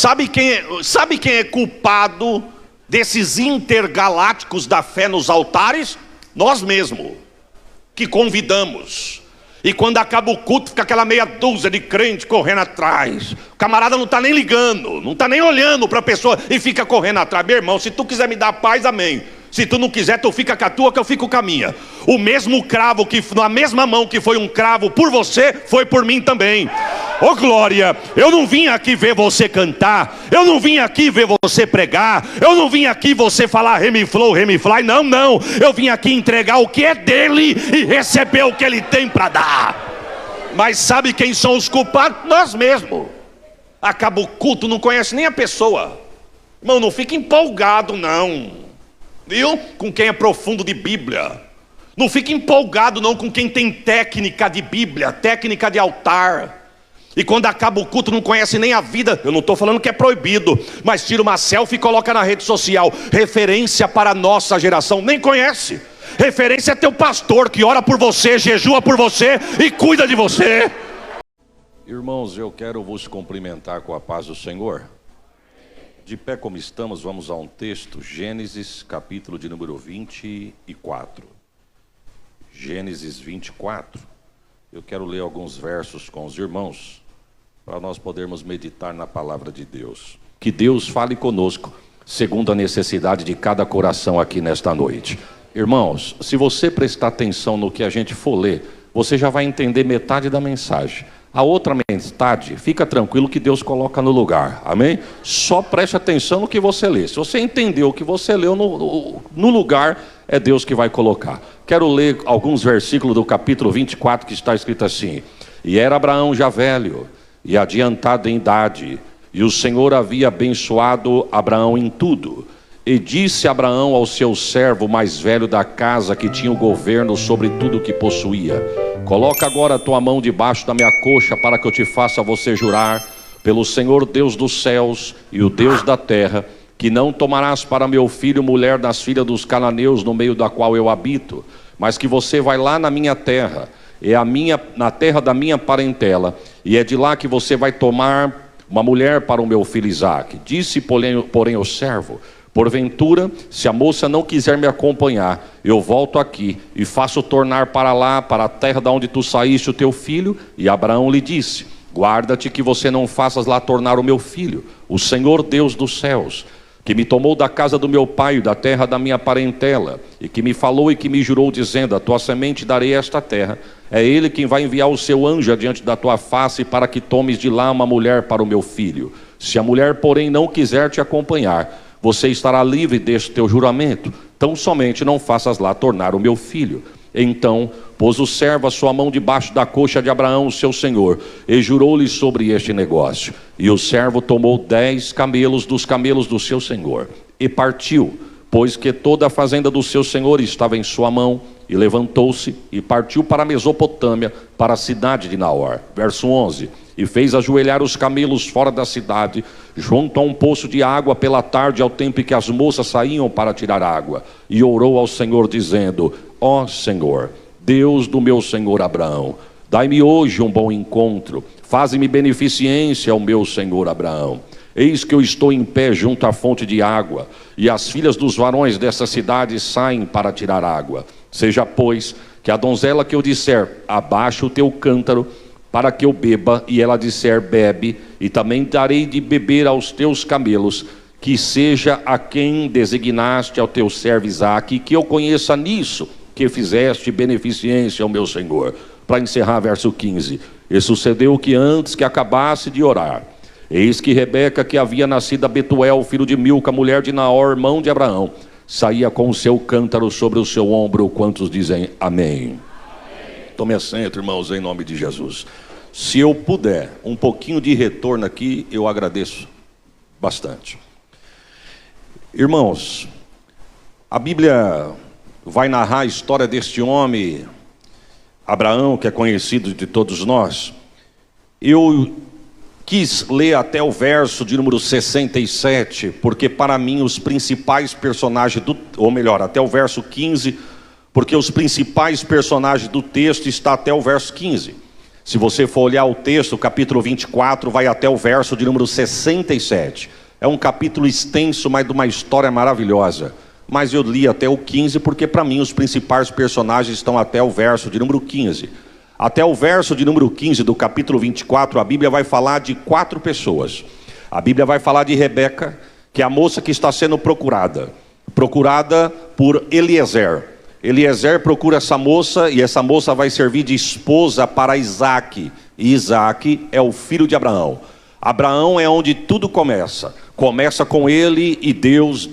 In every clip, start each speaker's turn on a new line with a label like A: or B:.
A: sabe quem é culpado desses intergalácticos da fé nos altares? Nós mesmos, que convidamos. E quando acaba o culto, fica aquela meia dúzia de crente correndo atrás. O camarada não está nem ligando, não está nem olhando para a pessoa e fica correndo atrás. Meu irmão, se tu quiser me dar paz, amém. Se tu não quiser, tu fica com a tua, que eu fico com a minha. O mesmo cravo, na mesma mão que foi um cravo por você, foi por mim também. Ô glória, eu não vim aqui ver você cantar, eu não vim aqui ver você pregar, eu não vim aqui você falar remiflow, remifly, não, eu vim aqui entregar o que é dele e receber o que ele tem para dar. Mas sabe quem são os culpados? Nós mesmos. Acaba o culto, não conhece nem a pessoa. Irmão, não fica empolgado não, viu? Com quem é profundo de Bíblia. Não fica empolgado não com quem tem técnica de Bíblia, técnica de altar. E quando acaba o culto não conhece nem a vida. Eu não estou falando que é proibido, mas tira uma selfie e coloca na rede social. Referência para a nossa geração. Nem conhece. Referência é teu pastor que ora por você, jejua por você e cuida de você.
B: Irmãos, eu quero vos cumprimentar com a paz do Senhor. De pé como estamos, vamos a um texto, Gênesis, capítulo de número 24. Gênesis 24. Eu quero ler alguns versos com os irmãos, para nós podermos meditar na palavra de Deus. Que Deus fale conosco, segundo a necessidade de cada coração aqui nesta noite. Irmãos, se você prestar atenção no que a gente for ler, você já vai entender metade da mensagem. A outra metade, fica tranquilo que Deus coloca no lugar, amém? Só preste atenção no que você lê. Se você entendeu o que você leu no lugar, é Deus que vai colocar. Quero ler alguns versículos do capítulo 24 que está escrito assim: E era Abraão já velho e adiantado em idade, e o Senhor havia abençoado Abraão em tudo. E disse Abraão ao seu servo mais velho da casa, que tinha o governo sobre tudo o que possuía: Coloca agora a tua mão debaixo da minha coxa, para que eu te faça você jurar pelo Senhor Deus dos céus e o Deus da terra, que não tomarás para meu filho mulher das filhas dos cananeus, no meio da qual eu habito, mas que você vai lá na minha terra, na terra da minha parentela, e é de lá que você vai tomar uma mulher para o meu filho Isaque. Disse porém o servo: Porventura, se a moça não quiser me acompanhar, eu volto aqui e faço tornar para lá, para a terra da onde tu saíste, o teu filho. E Abraão lhe disse: Guarda-te que você não faças lá tornar o meu filho, o Senhor Deus dos céus, que me tomou da casa do meu pai, da terra da minha parentela, e que me falou e que me jurou, dizendo: A tua semente darei esta terra. É ele quem vai enviar o seu anjo adiante da tua face, para que tomes de lá uma mulher para o meu filho. Se a mulher, porém, não quiser te acompanhar, você estará livre deste teu juramento. Tão somente não faças lá tornar o meu filho. Então pôs o servo a sua mão debaixo da coxa de Abraão, seu senhor, e jurou-lhe sobre este negócio. E o servo tomou 10 camelos dos camelos do seu senhor e partiu, pois que toda a fazenda do seu senhor estava em sua mão. E levantou-se e partiu para a Mesopotâmia, para a cidade de Naor. Verso 11. E fez ajoelhar os camelos fora da cidade, junto a um poço de água pela tarde, ao tempo em que as moças saíam para tirar água. E orou ao Senhor, dizendo: Ó Senhor, Deus do meu senhor Abraão, dai-me hoje um bom encontro, faze-me beneficência ao meu senhor Abraão. Eis que eu estou em pé junto à fonte de água, e as filhas dos varões dessa cidade saem para tirar água. Seja, pois, que a donzela que eu disser: abaixa o teu cântaro, para que eu beba, e ela disser: bebe, e também darei de beber aos teus camelos, que seja a quem designaste ao teu servo Isaque, que eu conheça nisso que fizeste beneficência ao meu senhor. Para encerrar, verso 15. E sucedeu que antes que acabasse de orar, eis que Rebeca, que havia nascido a Betuel, filho de Milca, mulher de Naor, irmão de Abraão, saía com o seu cântaro sobre o seu ombro. Quantos dizem amém? Tome assento, irmãos, em nome de Jesus. Se eu puder um pouquinho de retorno aqui, eu agradeço bastante. Irmãos, a Bíblia vai narrar a história deste homem, Abraão, que é conhecido de todos nós. Eu quis ler até o verso de número 67, porque para mim os principais personagens, ou melhor, até o verso 15, porque os principais personagens do texto está até o verso 15. Se você for olhar o texto, o capítulo 24 vai até o verso de número 67. É um capítulo extenso, mas de uma história maravilhosa. Mas eu li até o 15 porque para mim os principais personagens estão até o verso de número 15. Até o verso de número 15 do capítulo 24, a Bíblia vai falar de 4 pessoas. A Bíblia vai falar de Rebeca, que é a moça que está sendo procurada por Eliezer. Eliezer procura essa moça e essa moça vai servir de esposa para Isaac. E Isaac é o filho de Abraão. Abraão é onde tudo começa. Começa com ele e Deus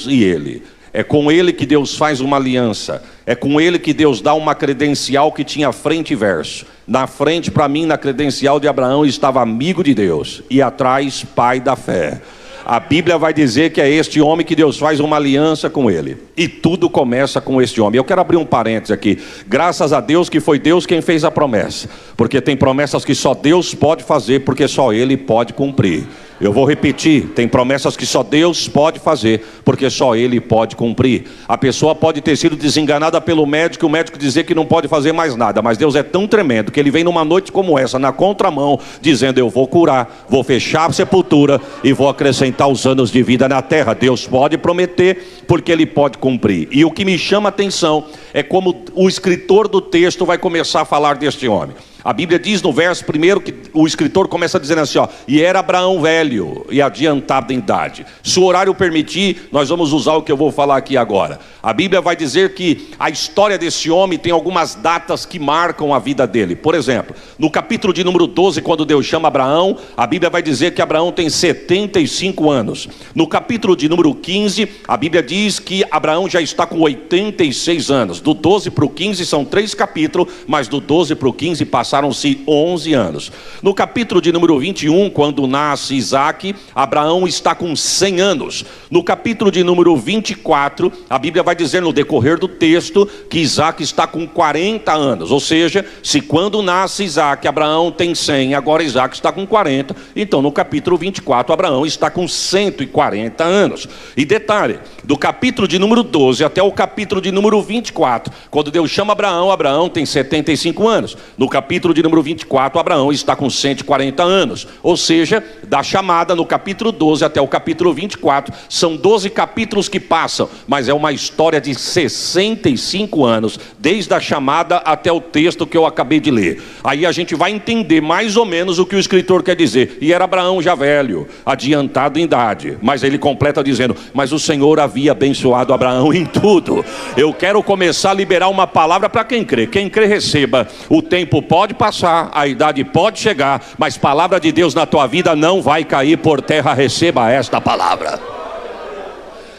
B: e ele. É com ele que Deus faz uma aliança. É com ele que Deus dá uma credencial que tinha frente e verso. Na frente, para mim, na credencial de Abraão estava amigo de Deus. E atrás, pai da fé. A Bíblia vai dizer que é este homem que Deus faz uma aliança com ele. E tudo começa com este homem. Eu quero abrir um parênteses aqui. Graças a Deus que foi Deus quem fez a promessa. Porque tem promessas que só Deus pode fazer, porque só Ele pode cumprir. Eu vou repetir, tem promessas que só Deus pode fazer, porque só Ele pode cumprir. A pessoa pode ter sido desenganada pelo médico, o médico dizer que não pode fazer mais nada, mas Deus é tão tremendo que Ele vem numa noite como essa, na contramão, dizendo: eu vou curar, vou fechar a sepultura e vou acrescentar os anos de vida na terra. Deus pode prometer, porque Ele pode cumprir. E o que me chama a atenção é como o escritor do texto vai começar a falar deste homem. A Bíblia diz no verso primeiro que o escritor começa dizendo assim, e era Abraão velho e adiantado em idade. Se o horário permitir, nós vamos usar o que eu vou falar aqui agora. A Bíblia vai dizer que a história desse homem tem algumas datas que marcam a vida dele. Por exemplo, no capítulo de número 12, quando Deus chama Abraão, a Bíblia vai dizer que Abraão tem 75 anos. No capítulo de número 15, a Bíblia diz que Abraão já está com 86 anos. Do 12 para o 15 são 3 capítulos, mas do 12 para o 15 passaram-se 11 anos. No capítulo de número 21, quando nasce Isaac, Abraão está com 100 anos. No capítulo de número 24, a Bíblia vai dizer no decorrer do texto que Isaac está com 40 anos. Ou seja, se quando nasce Isaac, Abraão tem 100, agora Isaac está com 40, então no capítulo 24, Abraão está com 140 anos. E detalhe, do capítulo de número 12 até o capítulo de número 24, quando Deus chama Abraão, Abraão tem 75 anos. No capítulo de número 24, Abraão está com 140 anos. Ou seja, da chamada no capítulo 12 até o capítulo 24, são 12 capítulos que passam, mas é uma história de 65 anos, desde a chamada até o texto que eu acabei de ler. Aí a gente vai entender mais ou menos o que o escritor quer dizer. E era Abraão já velho, adiantado em idade, mas ele completa dizendo: mas o Senhor havia abençoado Abraão em tudo. Eu quero começar a liberar uma palavra para quem crê. Quem crê, receba. O tempo pode passar, a idade pode chegar, mas palavra de Deus na tua vida não vai cair por terra. Receba esta palavra.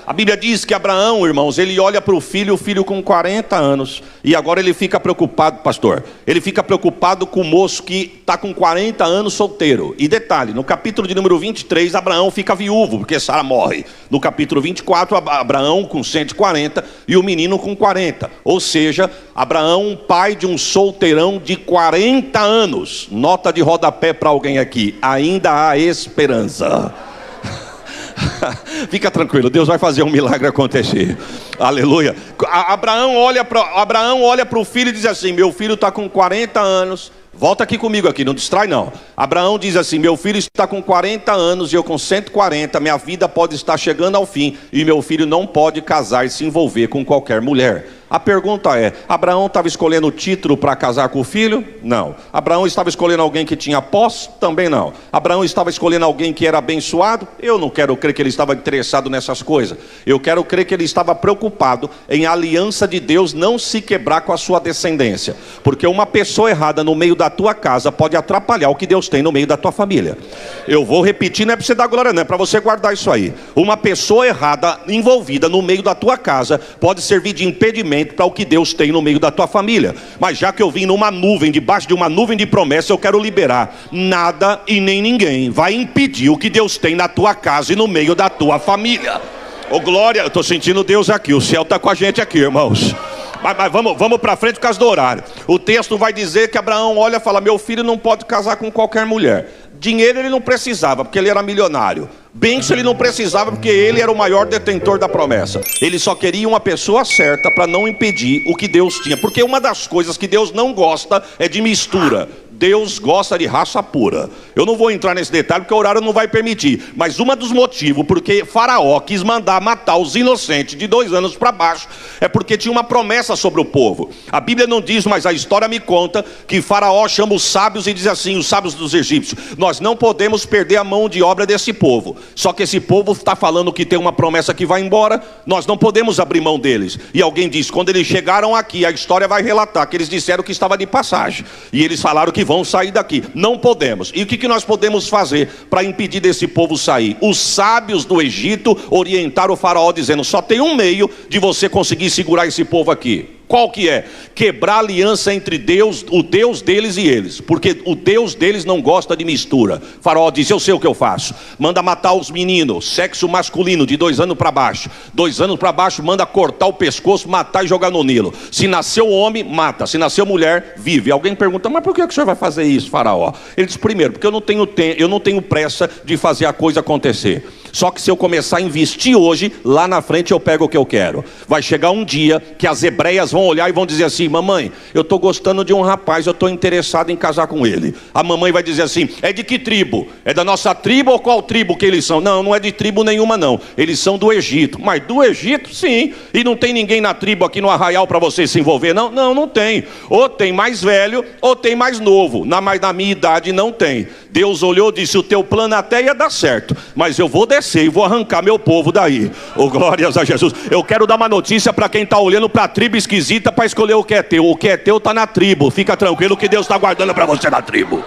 B: A Bíblia diz que Abraão, irmãos, ele olha para o filho com 40 anos, e agora ele fica preocupado, pastor, ele fica preocupado com o moço que está com 40 anos solteiro. E detalhe, no capítulo de número 23, Abraão fica viúvo, porque Sara morre. No capítulo 24, Abraão com 140 e o menino com 40. Ou seja, Abraão, pai de um solteirão de 40 anos. Nota de rodapé para alguém aqui: ainda há esperança. Fica tranquilo, Deus vai fazer um milagre acontecer. Aleluia. Abraão olha para o filho e diz assim: meu filho está com 40 anos. Volta aqui comigo aqui, não distrai não. Abraão diz assim: meu filho está com 40 anos e eu com 140, minha vida pode estar chegando ao fim, e meu filho não pode casar e se envolver com qualquer mulher. A pergunta é: Abraão estava escolhendo o título para casar com o filho? Não. Abraão estava escolhendo alguém que tinha posse? Também não. Abraão estava escolhendo alguém que era abençoado? Eu não quero crer que ele estava interessado nessas coisas. Eu quero crer que ele estava preocupado em a aliança de Deus não se quebrar com a sua descendência. Porque uma pessoa errada no meio da tua casa pode atrapalhar o que Deus tem no meio da tua família. Eu vou repetir, não é para você dar glória não, é para você guardar isso aí. Uma pessoa errada envolvida no meio da tua casa pode servir de impedimento para o que Deus tem no meio da tua família. Mas já que eu vim numa nuvem, debaixo de uma nuvem de promessa, eu quero liberar: nada e nem ninguém vai impedir o que Deus tem na tua casa e no meio da tua família. Ô glória, eu estou sentindo Deus aqui, o céu está com a gente aqui, irmãos. Mas vamos para frente por causa do horário. O texto vai dizer que Abraão olha e fala: meu filho não pode casar com qualquer mulher. Dinheiro ele não precisava, porque ele era milionário. Bênção ele não precisava, porque ele era o maior detentor da promessa. Ele só queria uma pessoa certa para não impedir o que Deus tinha. Porque uma das coisas que Deus não gosta é de mistura.
A: Deus gosta de raça pura. Eu não vou entrar nesse detalhe porque o horário não vai permitir. Mas um dos motivos porque Faraó quis mandar matar os inocentes de 2 anos para baixo é porque tinha uma promessa sobre o povo. A Bíblia não diz, mas a história me conta que Faraó chama os sábios e diz assim, os sábios dos egípcios: nós não podemos perder a mão de obra desse povo. Só que esse povo está falando que tem uma promessa que vai embora, nós não podemos abrir mão deles. E alguém diz, quando eles chegaram aqui, a história vai relatar que eles disseram que estava de passagem. E eles falaram que vão sair daqui. Não podemos. E o que nós podemos fazer para impedir desse povo sair? Os sábios do Egito orientaram o Faraó dizendo: só tem um meio de você conseguir segurar esse povo aqui. Qual que é? Quebrar a aliança entre Deus, o Deus deles e eles, porque o Deus deles não gosta de mistura. Faraó disse: eu sei o que eu faço. Manda matar os meninos, sexo masculino, de 2 anos para baixo. 2 anos para baixo, manda cortar o pescoço, matar e jogar no Nilo. Se nasceu homem, mata. Se nasceu mulher, vive. Alguém pergunta: mas por que o senhor vai fazer isso, Faraó? Ele diz: primeiro, porque eu não tenho pressa de fazer a coisa acontecer. Só que se eu começar a investir hoje, lá na frente eu pego o que eu quero. Vai chegar um dia que as hebreias vão olhar e vão dizer assim: mamãe, eu estou gostando de um rapaz, eu estou interessado em casar com ele. A mamãe vai dizer assim: é de que tribo? É da nossa tribo ou qual tribo que eles são? Não, não é de tribo nenhuma não, eles são do Egito. Mas do Egito, sim. E não tem ninguém na tribo aqui no Arraial para você se envolver? Não, não tem. Ou tem mais velho ou tem mais novo. Mas na minha idade não tem. Deus olhou e disse: o teu plano até ia dar certo, mas eu vou descer e vou arrancar meu povo daí. Oh, glórias a Jesus. Eu quero dar uma notícia para quem está olhando para a tribo esquisita para escolher o que é teu. O que é teu está na tribo. Fica tranquilo que Deus está guardando para você na tribo.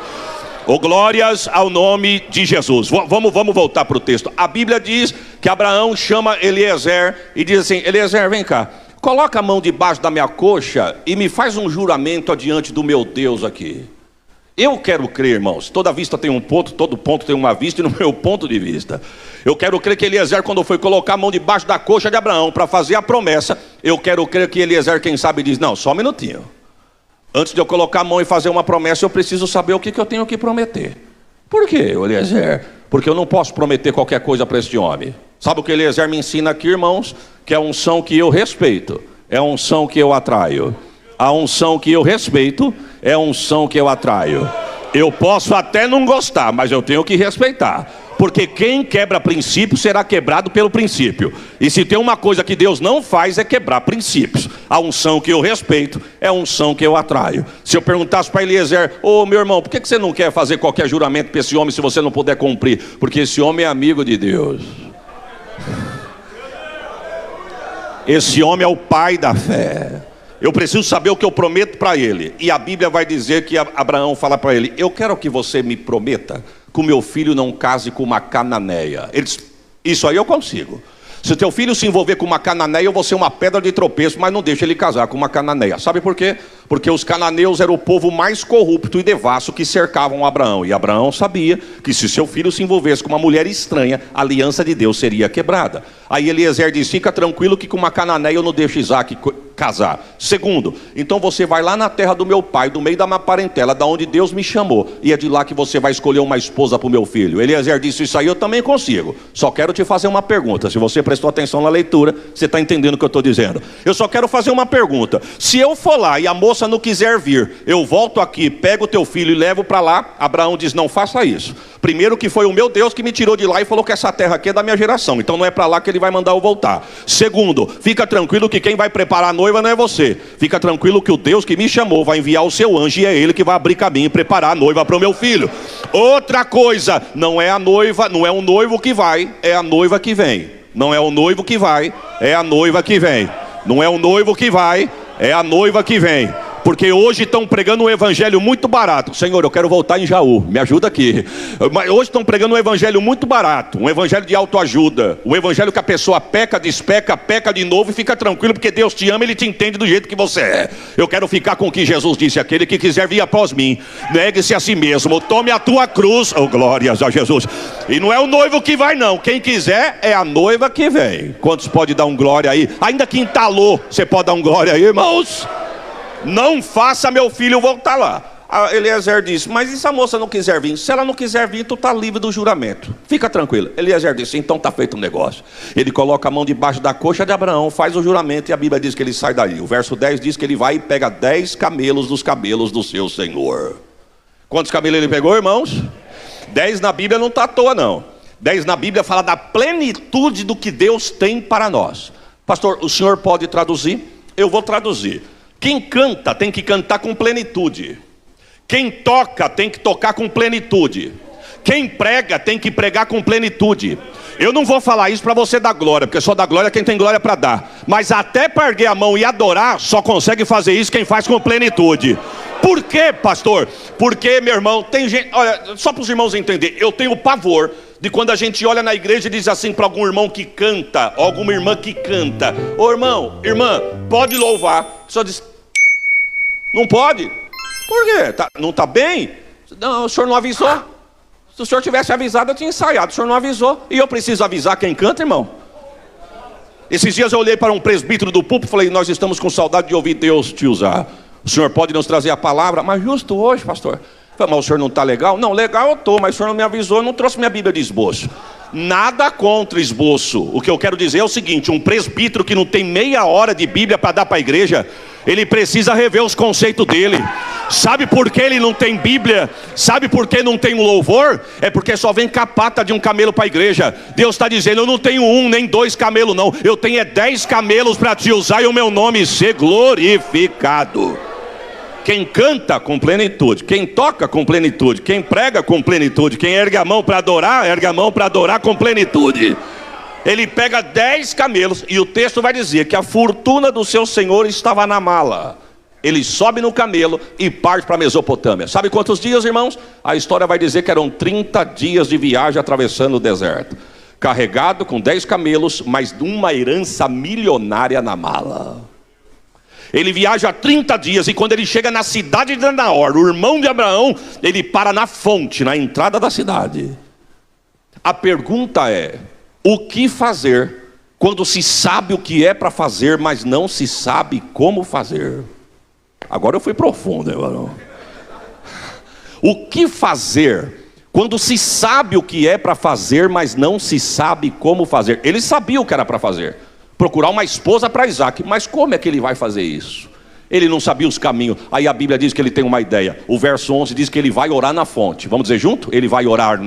A: Oh, glórias ao nome de Jesus. Vamos voltar para o texto. A Bíblia diz que Abraão chama Eliezer e diz assim: Eliezer, vem cá, coloca a mão debaixo da minha coxa e me faz um juramento adiante do meu Deus aqui. Eu quero crer, irmãos, toda vista tem um ponto, todo ponto tem uma vista, e no meu ponto de vista, eu quero crer que Eliezer, quando foi colocar a mão debaixo da coxa de Abraão para fazer a promessa, eu quero crer que Eliezer, quem sabe, diz: não, só um minutinho, antes de eu colocar a mão e fazer uma promessa, eu preciso saber o que eu tenho que prometer. Por quê, Eliezer? Porque eu não posso prometer qualquer coisa para este homem. Sabe o que Eliezer me ensina aqui, irmãos? Que é a unção que eu respeito, é a unção que eu atraio. A unção que eu respeito é a unção que eu atraio. Eu posso até não gostar, mas eu tenho que respeitar, porque quem quebra princípio será quebrado pelo princípio. E se tem uma coisa que Deus não faz, é quebrar princípios. A unção que eu respeito é a unção que eu atraio. Se eu perguntasse para Eliezer: ô meu irmão, por que você não quer fazer qualquer juramento para esse homem se você não puder cumprir? Porque esse homem é amigo de Deus. Esse homem é o pai da fé. Eu preciso saber o que eu prometo para ele. E a Bíblia vai dizer que Abraão fala para ele: eu quero que você me prometa que o meu filho não case com uma cananeia. Ele diz: isso aí eu consigo. Se teu filho se envolver com uma cananeia, eu vou ser uma pedra de tropeço, mas não deixa ele casar com uma cananeia. Sabe por quê? Porque os cananeus eram o povo mais corrupto e devasso que cercavam Abraão. E Abraão sabia que se seu filho se envolvesse com uma mulher estranha, a aliança de Deus seria quebrada. Aí Eliezer diz: fica tranquilo que com uma cananeia eu não deixo Isaac casar. Segundo, então você vai lá na terra do meu pai, do meio da minha parentela, da onde Deus me chamou, e é de lá que você vai escolher uma esposa para o meu filho. Eliezer disse: isso aí eu também consigo. Só quero te fazer uma pergunta. Se você prestou atenção na leitura, você está entendendo o que eu estou dizendo. Eu só quero fazer uma pergunta. Se eu for lá e a moça não quiser vir, eu volto aqui, pego o teu filho e levo para lá? Abraão diz: não faça isso. Primeiro, que foi o meu Deus que me tirou de lá e falou que essa terra aqui é da minha geração, então não é para lá que ele vai mandar eu voltar. Segundo, fica tranquilo que quem vai preparar a noiva não é você. Fica tranquilo que o Deus que me chamou vai enviar o seu anjo, e é ele que vai abrir caminho e preparar a noiva para o meu filho. Outra coisa, não é a noiva, não é o noivo que vai, é a noiva que vem. Não é o noivo que vai, é a noiva que vem. Não é o noivo que vai, é a noiva que vem. Porque hoje estão pregando um evangelho muito barato. Senhor, eu quero voltar em Jaú, me ajuda aqui. Mas hoje estão pregando um evangelho muito barato, um evangelho de autoajuda, um evangelho que a pessoa peca, despeca, peca de novo e fica tranquilo porque Deus te ama e Ele te entende do jeito que você é. Eu quero ficar com o que Jesus disse: aquele que quiser vir após mim, negue-se a si mesmo, tome a tua cruz. Oh, glórias a Jesus. E não é o noivo que vai não, quem quiser é a noiva que vem. Quantos pode dar um glória aí? Ainda que entalou, você pode dar um glória aí, irmãos? Não faça meu filho voltar lá. A Eliezer disse: mas e se a moça não quiser vir? Se ela não quiser vir, tu está livre do juramento. Fica tranquilo. Eliezer disse: então está feito um negócio. Ele coloca a mão debaixo da coxa de Abraão, faz o juramento, e a Bíblia diz que ele sai dali. O verso 10 diz que ele vai e pega 10 camelos dos cabelos do seu senhor. Quantos camelos ele pegou, irmãos? 10 na Bíblia não está à toa, não. 10 na Bíblia fala da plenitude do que Deus tem para nós. Pastor, o senhor pode traduzir? Eu vou traduzir. Quem canta tem que cantar com plenitude. Quem toca tem que tocar com plenitude. Quem prega tem que pregar com plenitude. Eu não vou falar isso para você dar glória, porque só dá glória quem tem glória para dar. Mas até para erguer a mão e adorar, só consegue fazer isso quem faz com plenitude. Por quê, pastor? Porque, meu irmão, tem gente... Olha, só para os irmãos entenderem, eu tenho pavor de quando a gente olha na igreja e diz assim para algum irmão que canta, ou alguma irmã que canta: ô irmão, irmã, pode louvar. Só diz: não pode. Por quê? Não está bem? Não, o senhor não avisou. Se o senhor tivesse avisado, eu tinha ensaiado. O senhor não avisou. E eu preciso avisar quem canta, irmão? Esses dias eu olhei para um presbítero do púlpito e falei: nós estamos com saudade de ouvir Deus te usar. O senhor pode nos trazer a palavra? Mas justo hoje, pastor. Falei: mas o senhor não está legal? Não, legal eu estou, mas o senhor não me avisou, eu não trouxe minha Bíblia de esboço. Nada contra esboço. O que eu quero dizer é o seguinte: um presbítero que não tem meia hora de Bíblia para dar para a igreja, ele precisa rever os conceitos dele. Sabe por que ele não tem Bíblia? Sabe por que não tem um louvor? É porque só vem capata de um camelo para a igreja. Deus está dizendo: eu não tenho um nem 2 camelos não, eu tenho 10 camelos para te usar e o meu nome ser glorificado. Quem canta com plenitude, quem toca com plenitude, quem prega com plenitude, quem ergue a mão para adorar com plenitude. Ele pega 10 camelos e o texto vai dizer que a fortuna do seu senhor estava na mala. Ele sobe no camelo e parte para a Mesopotâmia. Sabe quantos dias, irmãos? A história vai dizer que eram 30 dias de viagem atravessando o deserto, carregado com 10 camelos, mas uma herança milionária na mala. Ele viaja 30 dias e quando ele chega na cidade de Naor, o irmão de Abraão, ele para na fonte, na entrada da cidade. A pergunta é: o que fazer quando se sabe o que é para fazer, mas não se sabe como fazer? Agora eu fui profundo, irmão. O que fazer quando se sabe o que é para fazer, mas não se sabe como fazer? Ele sabia o que era para fazer: procurar uma esposa para Isaac. Mas como é que ele vai fazer isso? Ele não sabia os caminhos. Aí a Bíblia diz que ele tem uma ideia. O verso 11 diz que ele vai orar na fonte. Vamos dizer junto? Ele vai orar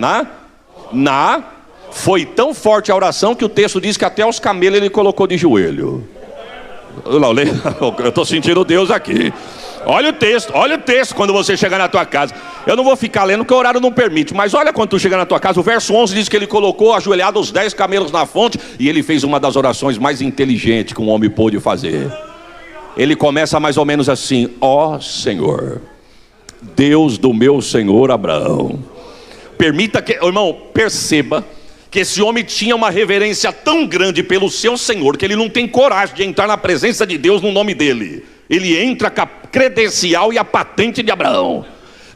A: Foi tão forte a oração que o texto diz que até os camelos ele colocou de joelho. Eu estou sentindo Deus aqui. Olha o texto quando você chegar na tua casa. Eu não vou ficar lendo porque o horário não permite, mas olha quando tu chega na tua casa. O verso 11 diz que ele colocou ajoelhado os 10 camelos na fonte. E ele fez uma das orações mais inteligentes que um homem pôde fazer. Ele começa mais ou menos assim: ó Senhor, Deus do meu senhor Abraão, permita que... Irmão, perceba que esse homem tinha uma reverência tão grande pelo seu Senhor, que ele não tem coragem de entrar na presença de Deus no nome dele. Ele entra com a credencial e a patente de Abraão.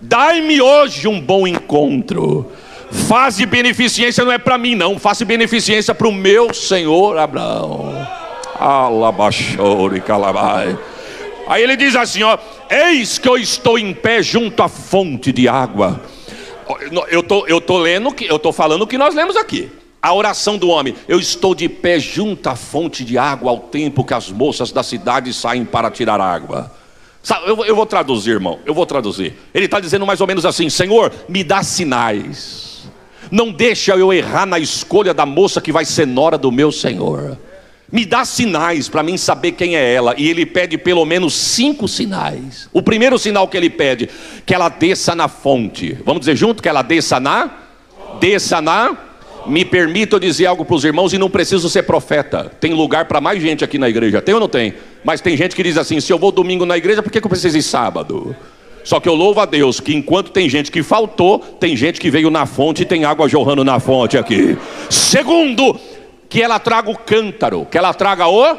A: Dai-me hoje um bom encontro. Faze beneficência, não é para mim não, faça beneficência para o meu Senhor Abraão. Alabachore calabai. Aí ele diz assim, ó: eis que eu estou em pé junto à fonte de água. Eu tô falando o que nós lemos aqui. A oração do homem: eu estou de pé junto à fonte de água, ao tempo que as moças da cidade saem para tirar água. Eu vou traduzir, irmão, eu vou traduzir. Ele está dizendo mais ou menos assim: Senhor, me dá sinais. Não deixa eu errar na escolha da moça que vai ser nora do meu Senhor. Me dá sinais para mim saber quem é ela. E ele pede pelo menos 5 sinais. O primeiro sinal que ele pede: que ela desça na fonte. Vamos dizer junto? Que ela desça na... Me permita eu dizer algo para os irmãos, e não preciso ser profeta. Tem lugar para mais gente aqui na igreja. Tem ou não tem? Mas tem gente que diz assim: se eu vou domingo na igreja, por que eu preciso ir sábado? Só que eu louvo a Deus que enquanto tem gente que faltou, tem gente que veio na fonte e tem água jorrando na fonte aqui. Segundo, que ela traga o cântaro. Que ela traga o...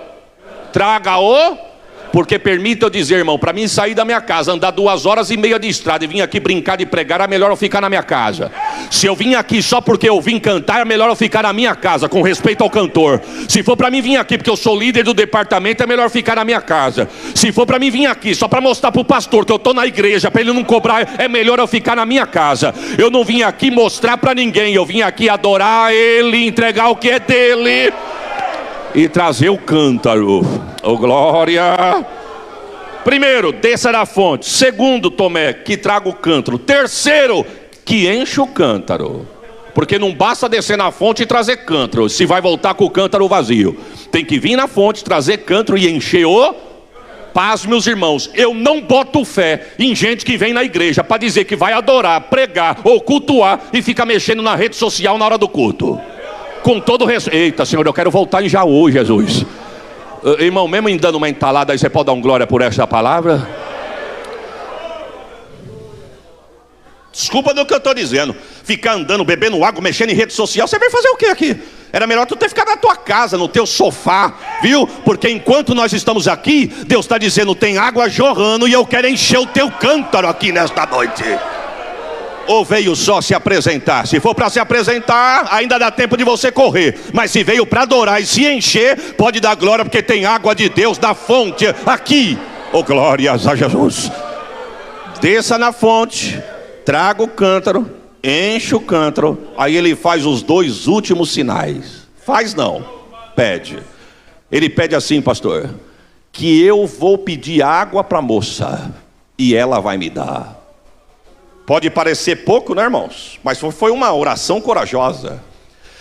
A: Porque permita eu dizer, irmão, para mim sair da minha casa, andar 2h30 de estrada e vir aqui brincar de pregar, é melhor eu ficar na minha casa. Se eu vim aqui só porque eu vim cantar, é melhor eu ficar na minha casa, com respeito ao cantor. Se for para mim vir aqui porque eu sou líder do departamento, é melhor ficar na minha casa. Se for para mim vir aqui só para mostrar para o pastor que eu estou na igreja, para ele não cobrar, é melhor eu ficar na minha casa. Eu não vim aqui mostrar para ninguém, eu vim aqui adorar ele, entregar o que é dele e trazer o cântaro. Oh glória!
B: Primeiro, desça da fonte. Segundo, Tomé, que traga o cântaro. Terceiro, que enche o cântaro. Porque não basta descer na fonte e trazer cântaro, se vai voltar com o cântaro vazio. Tem que vir na fonte, trazer cântaro e encher o... Paz, meus irmãos, eu não boto fé em gente que vem na igreja para dizer que vai adorar, pregar ou cultuar e fica mexendo na rede social na hora do culto. Com todo respeito. Eita, Senhor, eu quero voltar em Jaú, Jesus. Irmão, mesmo em dando uma entalada aí, você pode dar um glória por esta palavra?
A: Desculpa do que eu estou dizendo. Ficar andando, bebendo água, mexendo em rede social. Você vai fazer o que aqui? Era melhor tu ter ficado na tua casa, no teu sofá, viu? Porque enquanto nós estamos aqui, Deus está dizendo, tem água jorrando e eu quero encher o teu cântaro aqui nesta noite. Ou veio só se apresentar? Se for para se apresentar, ainda dá tempo de você correr. Mas se veio para adorar e se encher, pode dar glória, porque tem água de Deus da fonte aqui. Oh, glórias a Jesus. Desça na fonte, traga o cântaro, enche o cântaro. Aí ele faz os dois últimos sinais. Faz não, pede. Ele pede assim, pastor, que eu vou pedir água para a moça e ela vai me dar. Pode parecer pouco, né, irmãos? Mas foi uma oração corajosa.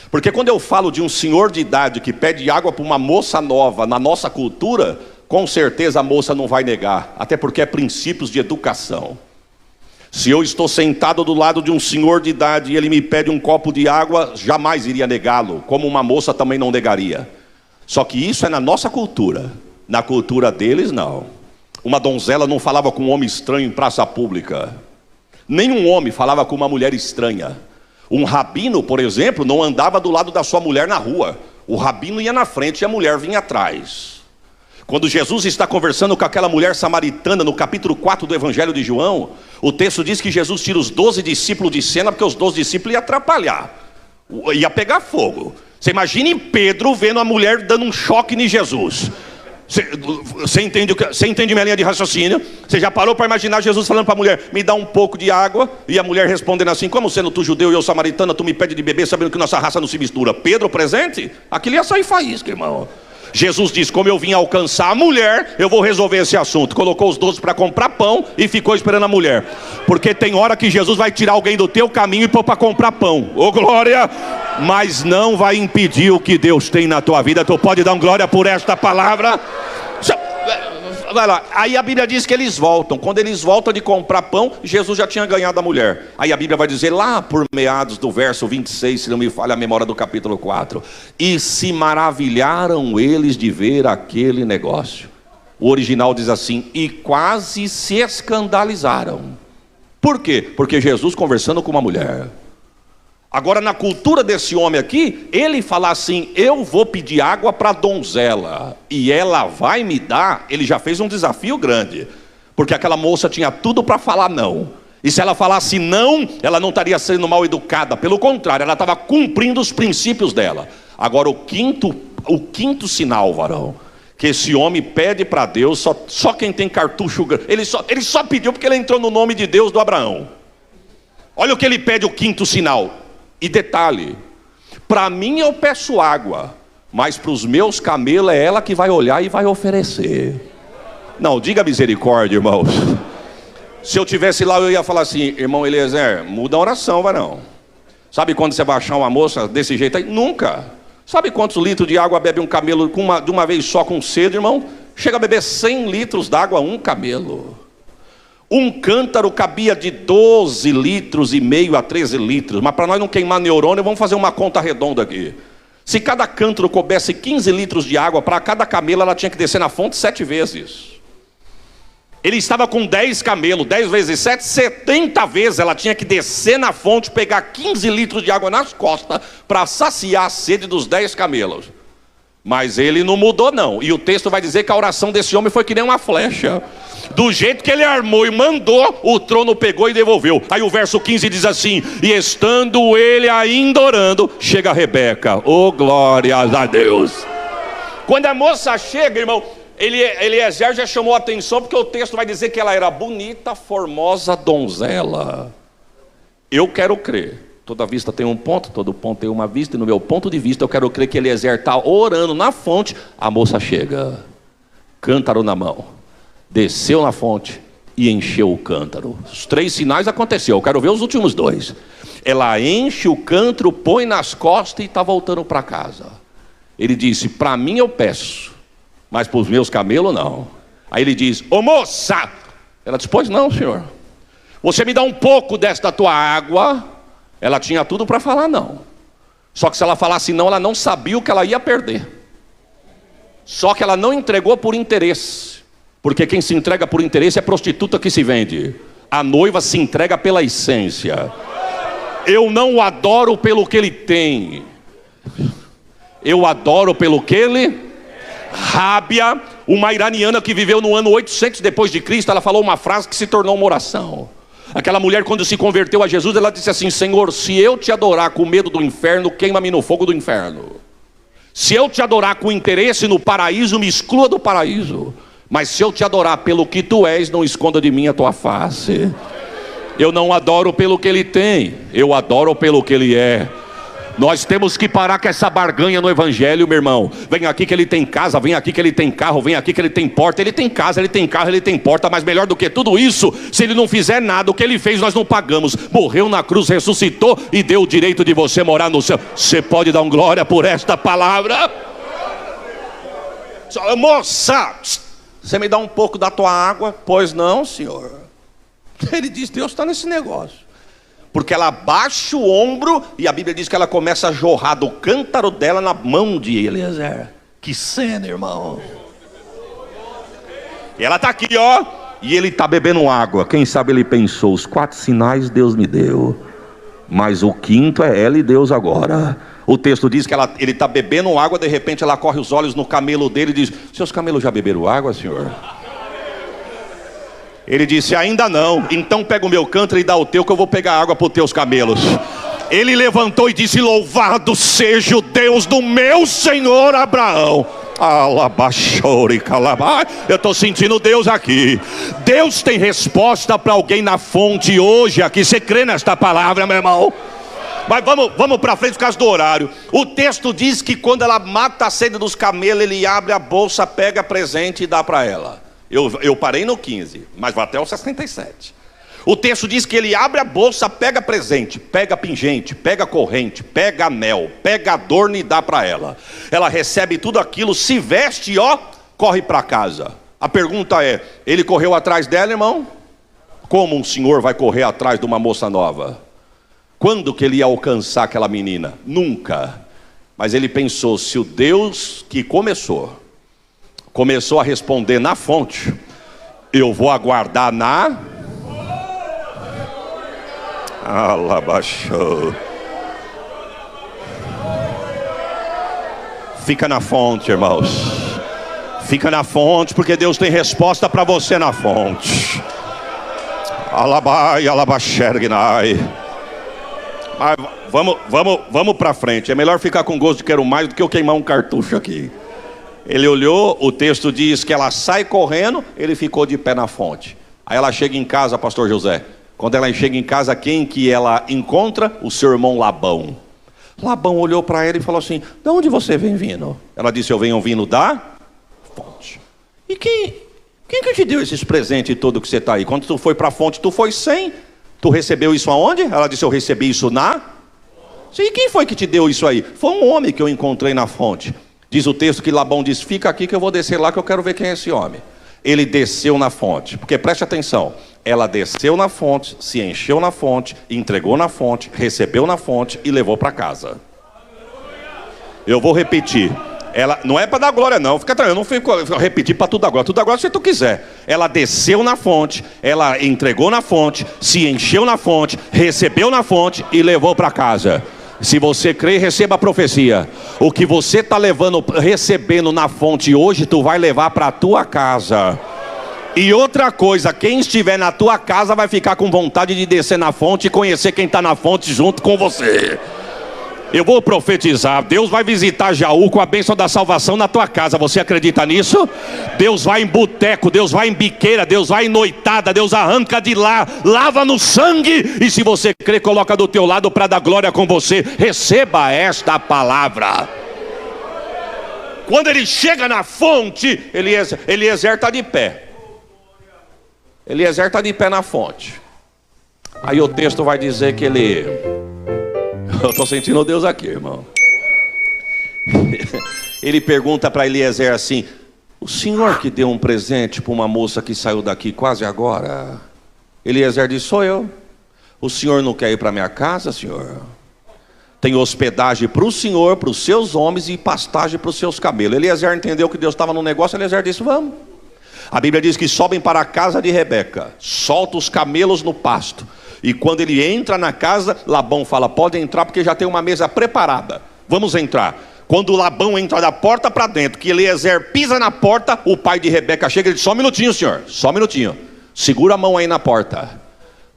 A: Porque quando eu falo de um senhor de idade que pede água para uma moça nova na nossa cultura, com certeza a moça não vai negar. Até porque é princípios de educação. Se eu estou sentado do lado de um senhor de idade e ele me pede um copo de água, jamais iria negá-lo, como uma moça também não negaria. Só que isso é na nossa cultura. Na cultura deles, não. Uma donzela não falava com um homem estranho em praça pública. Nenhum homem falava com uma mulher estranha. Um rabino, por exemplo, não andava do lado da sua mulher na rua. O rabino ia na frente e a mulher vinha atrás. Quando Jesus está conversando com aquela mulher samaritana no capítulo 4 do Evangelho de João, o texto diz que Jesus tira os 12 discípulos de cena, porque os 12 discípulos iam atrapalhar, ia pegar fogo. Você imagine Pedro vendo a mulher dando um choque em Jesus. Você entende minha linha de raciocínio? Você já parou para imaginar Jesus falando para a mulher, me dá um pouco de água? E a mulher respondendo assim, como sendo tu judeu e eu samaritana, tu me pede de beber sabendo que nossa raça não se mistura. Pedro presente? Aquilo ia sair faísca, irmão. Jesus diz, como eu vim alcançar a mulher, eu vou resolver esse assunto. Colocou os 12 para comprar pão e ficou esperando a mulher. Porque tem hora que Jesus vai tirar alguém do teu caminho e pôr para comprar pão. Ô glória! Mas não vai impedir o que Deus tem na tua vida. Tu pode dar um glória por esta palavra? Vai lá. Aí a Bíblia diz que eles voltam. Quando eles voltam de comprar pão, Jesus já tinha ganhado a mulher. Aí a Bíblia vai dizer lá por meados do verso 26, se não me falha a memória, do capítulo 4, e se maravilharam eles de ver aquele negócio. O original diz assim, e quase se escandalizaram. Por quê? Porque Jesus conversando com uma mulher. Agora na cultura desse homem aqui, ele falar assim, eu vou pedir água para a donzela e ela vai me dar, ele já fez um desafio grande. Porque aquela moça tinha tudo para falar não. E se ela falasse não, ela não estaria sendo mal educada. Pelo contrário, ela estava cumprindo os princípios dela. Agora o quinto sinal, varão, que esse homem pede para Deus, só quem tem cartucho, ele só pediu porque ele entrou no nome de Deus do Abraão. Olha o que ele pede, o quinto sinal. E detalhe, para mim eu peço água, mas para os meus camelos é ela que vai olhar e vai oferecer. Não, diga misericórdia, irmãos. Se eu tivesse lá, eu ia falar assim, irmão Eliezer, muda a oração, varão. Sabe quando você vai achar uma moça desse jeito aí? Nunca. Sabe quantos litros de água bebe um camelo de uma vez só com sede, irmão? Chega a beber 100 litros d'água um camelo. Um cântaro cabia de 12 litros e meio a 13 litros. Mas para nós não queimar neurônio, vamos fazer uma conta redonda aqui. Se cada cântaro coubesse 15 litros de água, para cada camelo ela tinha que descer na fonte 7 vezes. Ele estava com 10 camelos, 10 vezes 7, 70 vezes ela tinha que descer na fonte, pegar 15 litros de água nas costas, para saciar a sede dos 10 camelos. Mas ele não mudou não. E o texto vai dizer que a oração desse homem foi que nem uma flecha. Do jeito que ele armou e mandou, o trono pegou e devolveu. Aí o verso 15 diz assim, e estando ele ainda orando, chega Rebeca. Oh, glórias a Deus. Quando a moça chega, irmão, Eliezer já chamou a atenção, porque o texto vai dizer que ela era bonita, formosa donzela. Eu quero crer. Toda vista tem um ponto, todo ponto tem uma vista, e no meu ponto de vista eu quero crer que Eliezer está orando na fonte, a moça chega, cântaro na mão,
B: desceu na fonte e encheu o cântaro. Os 3 sinais aconteceu, eu quero ver os últimos 2. Ela enche o cântaro, põe nas costas e está voltando para casa. Ele disse: para mim eu peço, mas para os meus camelos não. Aí ele diz: ô moça! Ela disse: pois não, senhor. Você me dá um pouco desta tua água. Ela tinha tudo para falar não. Só que se ela falasse não, ela não sabia o que ela ia perder. Só que ela não entregou por interesse. Porque quem se entrega por interesse é prostituta que se vende. A noiva se entrega pela essência. Eu não o adoro pelo que ele tem. Eu adoro pelo que ele... Rábia, uma iraniana que viveu no ano 800 depois de Cristo, ela falou uma frase que se tornou uma oração. Aquela mulher, quando se converteu a Jesus, ela disse assim: Senhor, se eu te adorar com medo do inferno, queima-me no fogo do inferno. Se eu te adorar com interesse no paraíso, me exclua do paraíso. Mas se eu te adorar pelo que tu és, não esconda de mim a tua face. Eu não adoro pelo que ele tem, eu adoro pelo que ele é. Nós temos que parar com essa barganha no evangelho, meu irmão. Vem aqui que ele tem casa, vem aqui que ele tem carro, vem aqui que ele tem porta. Ele tem casa, ele tem carro, ele tem porta. Mas melhor do que tudo isso, se ele não fizer nada, o que ele fez nós não pagamos. Morreu na cruz, ressuscitou e deu o direito de você morar no céu. Você pode dar um glória por esta palavra? Moça, você me dá um pouco da tua água? Pois não, senhor. Ele diz: Deus está nesse negócio. Porque ela abaixa o ombro e a Bíblia diz que ela começa a jorrar do cântaro dela na mão de Eliezer. Que cena, irmão. E ela está aqui, ó, e ele está bebendo água. Quem sabe ele pensou: os 4 sinais Deus me deu, mas o 5º é ela e Deus agora. O texto diz que ele está bebendo água. De repente ela corre os olhos no camelo dele e diz: seus camelos já beberam água, senhor? Ele disse: ainda não. Então pega o meu cântaro e dá o teu, que eu vou pegar água para os teus camelos. Ele levantou e disse: louvado seja o Deus do meu senhor Abraão. Eu estou sentindo Deus aqui. Deus tem resposta para alguém na fonte hoje aqui. Você crê nesta palavra, meu irmão? Mas vamos para frente por causa do horário. O texto diz que quando ela mata a sede dos camelos, ele abre a bolsa, pega presente e dá para ela. Eu parei no 15, mas vai até o 67. O texto diz que ele abre a bolsa, pega presente, pega pingente, pega corrente, pega anel, pega adorno e dá para ela. Ela recebe tudo aquilo, se veste e ó, corre para casa. A pergunta é: ele correu atrás dela, irmão? Como um senhor vai correr atrás de uma moça nova? Quando que ele ia alcançar aquela menina? Nunca. Mas ele pensou: se o Deus que começou a responder na fonte, eu vou aguardar na... Alabaixou. Fica na fonte, irmãos. Fica na fonte, porque Deus tem resposta para você na fonte. Alabai, alabaxergnai. Mas vamos para frente. É melhor ficar com gosto de quero mais do que eu queimar um cartucho aqui. Ele olhou, o texto diz que ela sai correndo, ele ficou de pé na fonte. Aí ela chega em casa, pastor José. Quando ela chega em casa, quem que ela encontra? O seu irmão Labão. Labão olhou para ela e falou assim: de onde você vem vindo? Ela disse: eu venho vindo da fonte. E quem que te deu esses presentes todo que você está aí? Quando tu foi para a fonte, tu foi sem. Tu recebeu isso aonde? Ela disse: eu recebi isso na... E quem foi que te deu isso aí? Foi um homem que eu encontrei na fonte. Diz o texto que Labão disse: fica aqui que eu vou descer lá, que eu quero ver quem é esse homem. Ele desceu na fonte, porque preste atenção, ela desceu na fonte, se encheu na fonte, entregou na fonte, recebeu na fonte e levou para casa. Eu vou repetir. Ela não é para dar glória não, fica tranquilo, eu não fico repetir para tudo agora se tu quiser. Ela desceu na fonte, ela entregou na fonte, se encheu na fonte, recebeu na fonte e levou para casa. Se você crê, receba a profecia. O que você está recebendo na fonte hoje, tu vai levar para a tua casa. E outra coisa, quem estiver na tua casa vai ficar com vontade de descer na fonte e conhecer quem está na fonte junto com você. Eu vou profetizar, Deus vai visitar Jaú com a bênção da salvação na tua casa. Você acredita nisso? Deus vai em boteco, Deus vai em biqueira, Deus vai em noitada, Deus arranca de lá, lava no sangue. E se você crê, coloca do teu lado para dar glória com você. Receba esta palavra. Quando ele chega na fonte, Eliezer está de pé. Eliezer está de pé na fonte. Aí o texto vai dizer que ele... Eu estou sentindo Deus aqui, irmão. Ele pergunta para Eliezer assim: o senhor que deu um presente para uma moça que saiu daqui quase agora? Eliezer diz: sou eu. O senhor não quer ir para minha casa, senhor? Tem hospedagem para o senhor, para os seus homens, e pastagem para os seus camelos. Eliezer entendeu que Deus estava no negócio. Eliezer disse: vamos. A Bíblia diz que sobem para a casa de Rebeca, solta os camelos no pasto, e quando ele entra na casa, Labão fala: pode entrar, porque já tem uma mesa preparada, vamos entrar. Quando Labão entra da porta para dentro, que Eliezer pisa na porta, o pai de Rebeca chega e diz: só um minutinho, senhor, só um minutinho, segura a mão aí na porta.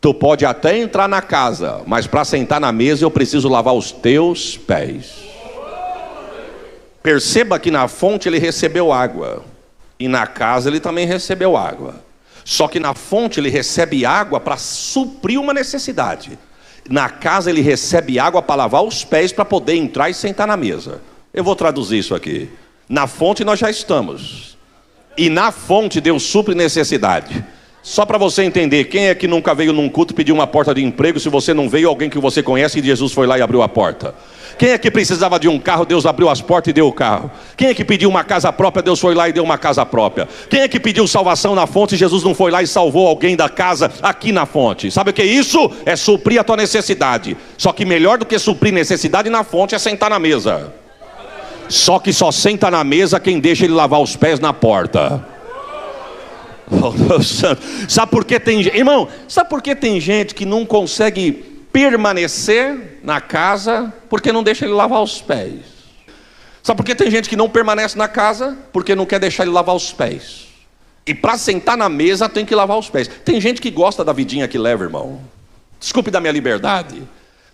B: Tu pode até entrar na casa, mas para sentar na mesa eu preciso lavar os teus pés. Perceba que na fonte ele recebeu água, e na casa ele também recebeu água. Só que na fonte ele recebe água para suprir uma necessidade. Na casa ele recebe água para lavar os pés, para poder entrar e sentar na mesa. Eu vou traduzir isso aqui. Na fonte nós já estamos, e na fonte Deus supre necessidade. Só para você entender, quem é que nunca veio num culto pedir uma porta de emprego? Se você não veio, alguém que você conhece, e Jesus foi lá e abriu a porta. Quem é que precisava de um carro? Deus abriu as portas e deu o carro. Quem é que pediu uma casa própria? Deus foi lá e deu uma casa própria. Quem é que pediu salvação na fonte? Jesus não foi lá e salvou alguém da casa aqui na fonte. Sabe o que é isso? É suprir a tua necessidade. Só que melhor do que suprir necessidade na fonte é sentar na mesa. Só que só senta na mesa quem deixa ele lavar os pés na porta. Sabe por que tem, irmão, sabe por que tem gente que não consegue permanecer na casa? Porque não deixa ele lavar os pés. Sabe por que tem gente que não permanece na casa? Porque não quer deixar ele lavar os pés. E para sentar na mesa tem que lavar os pés. Tem gente que gosta da vidinha que leva, irmão. Desculpe da minha liberdade.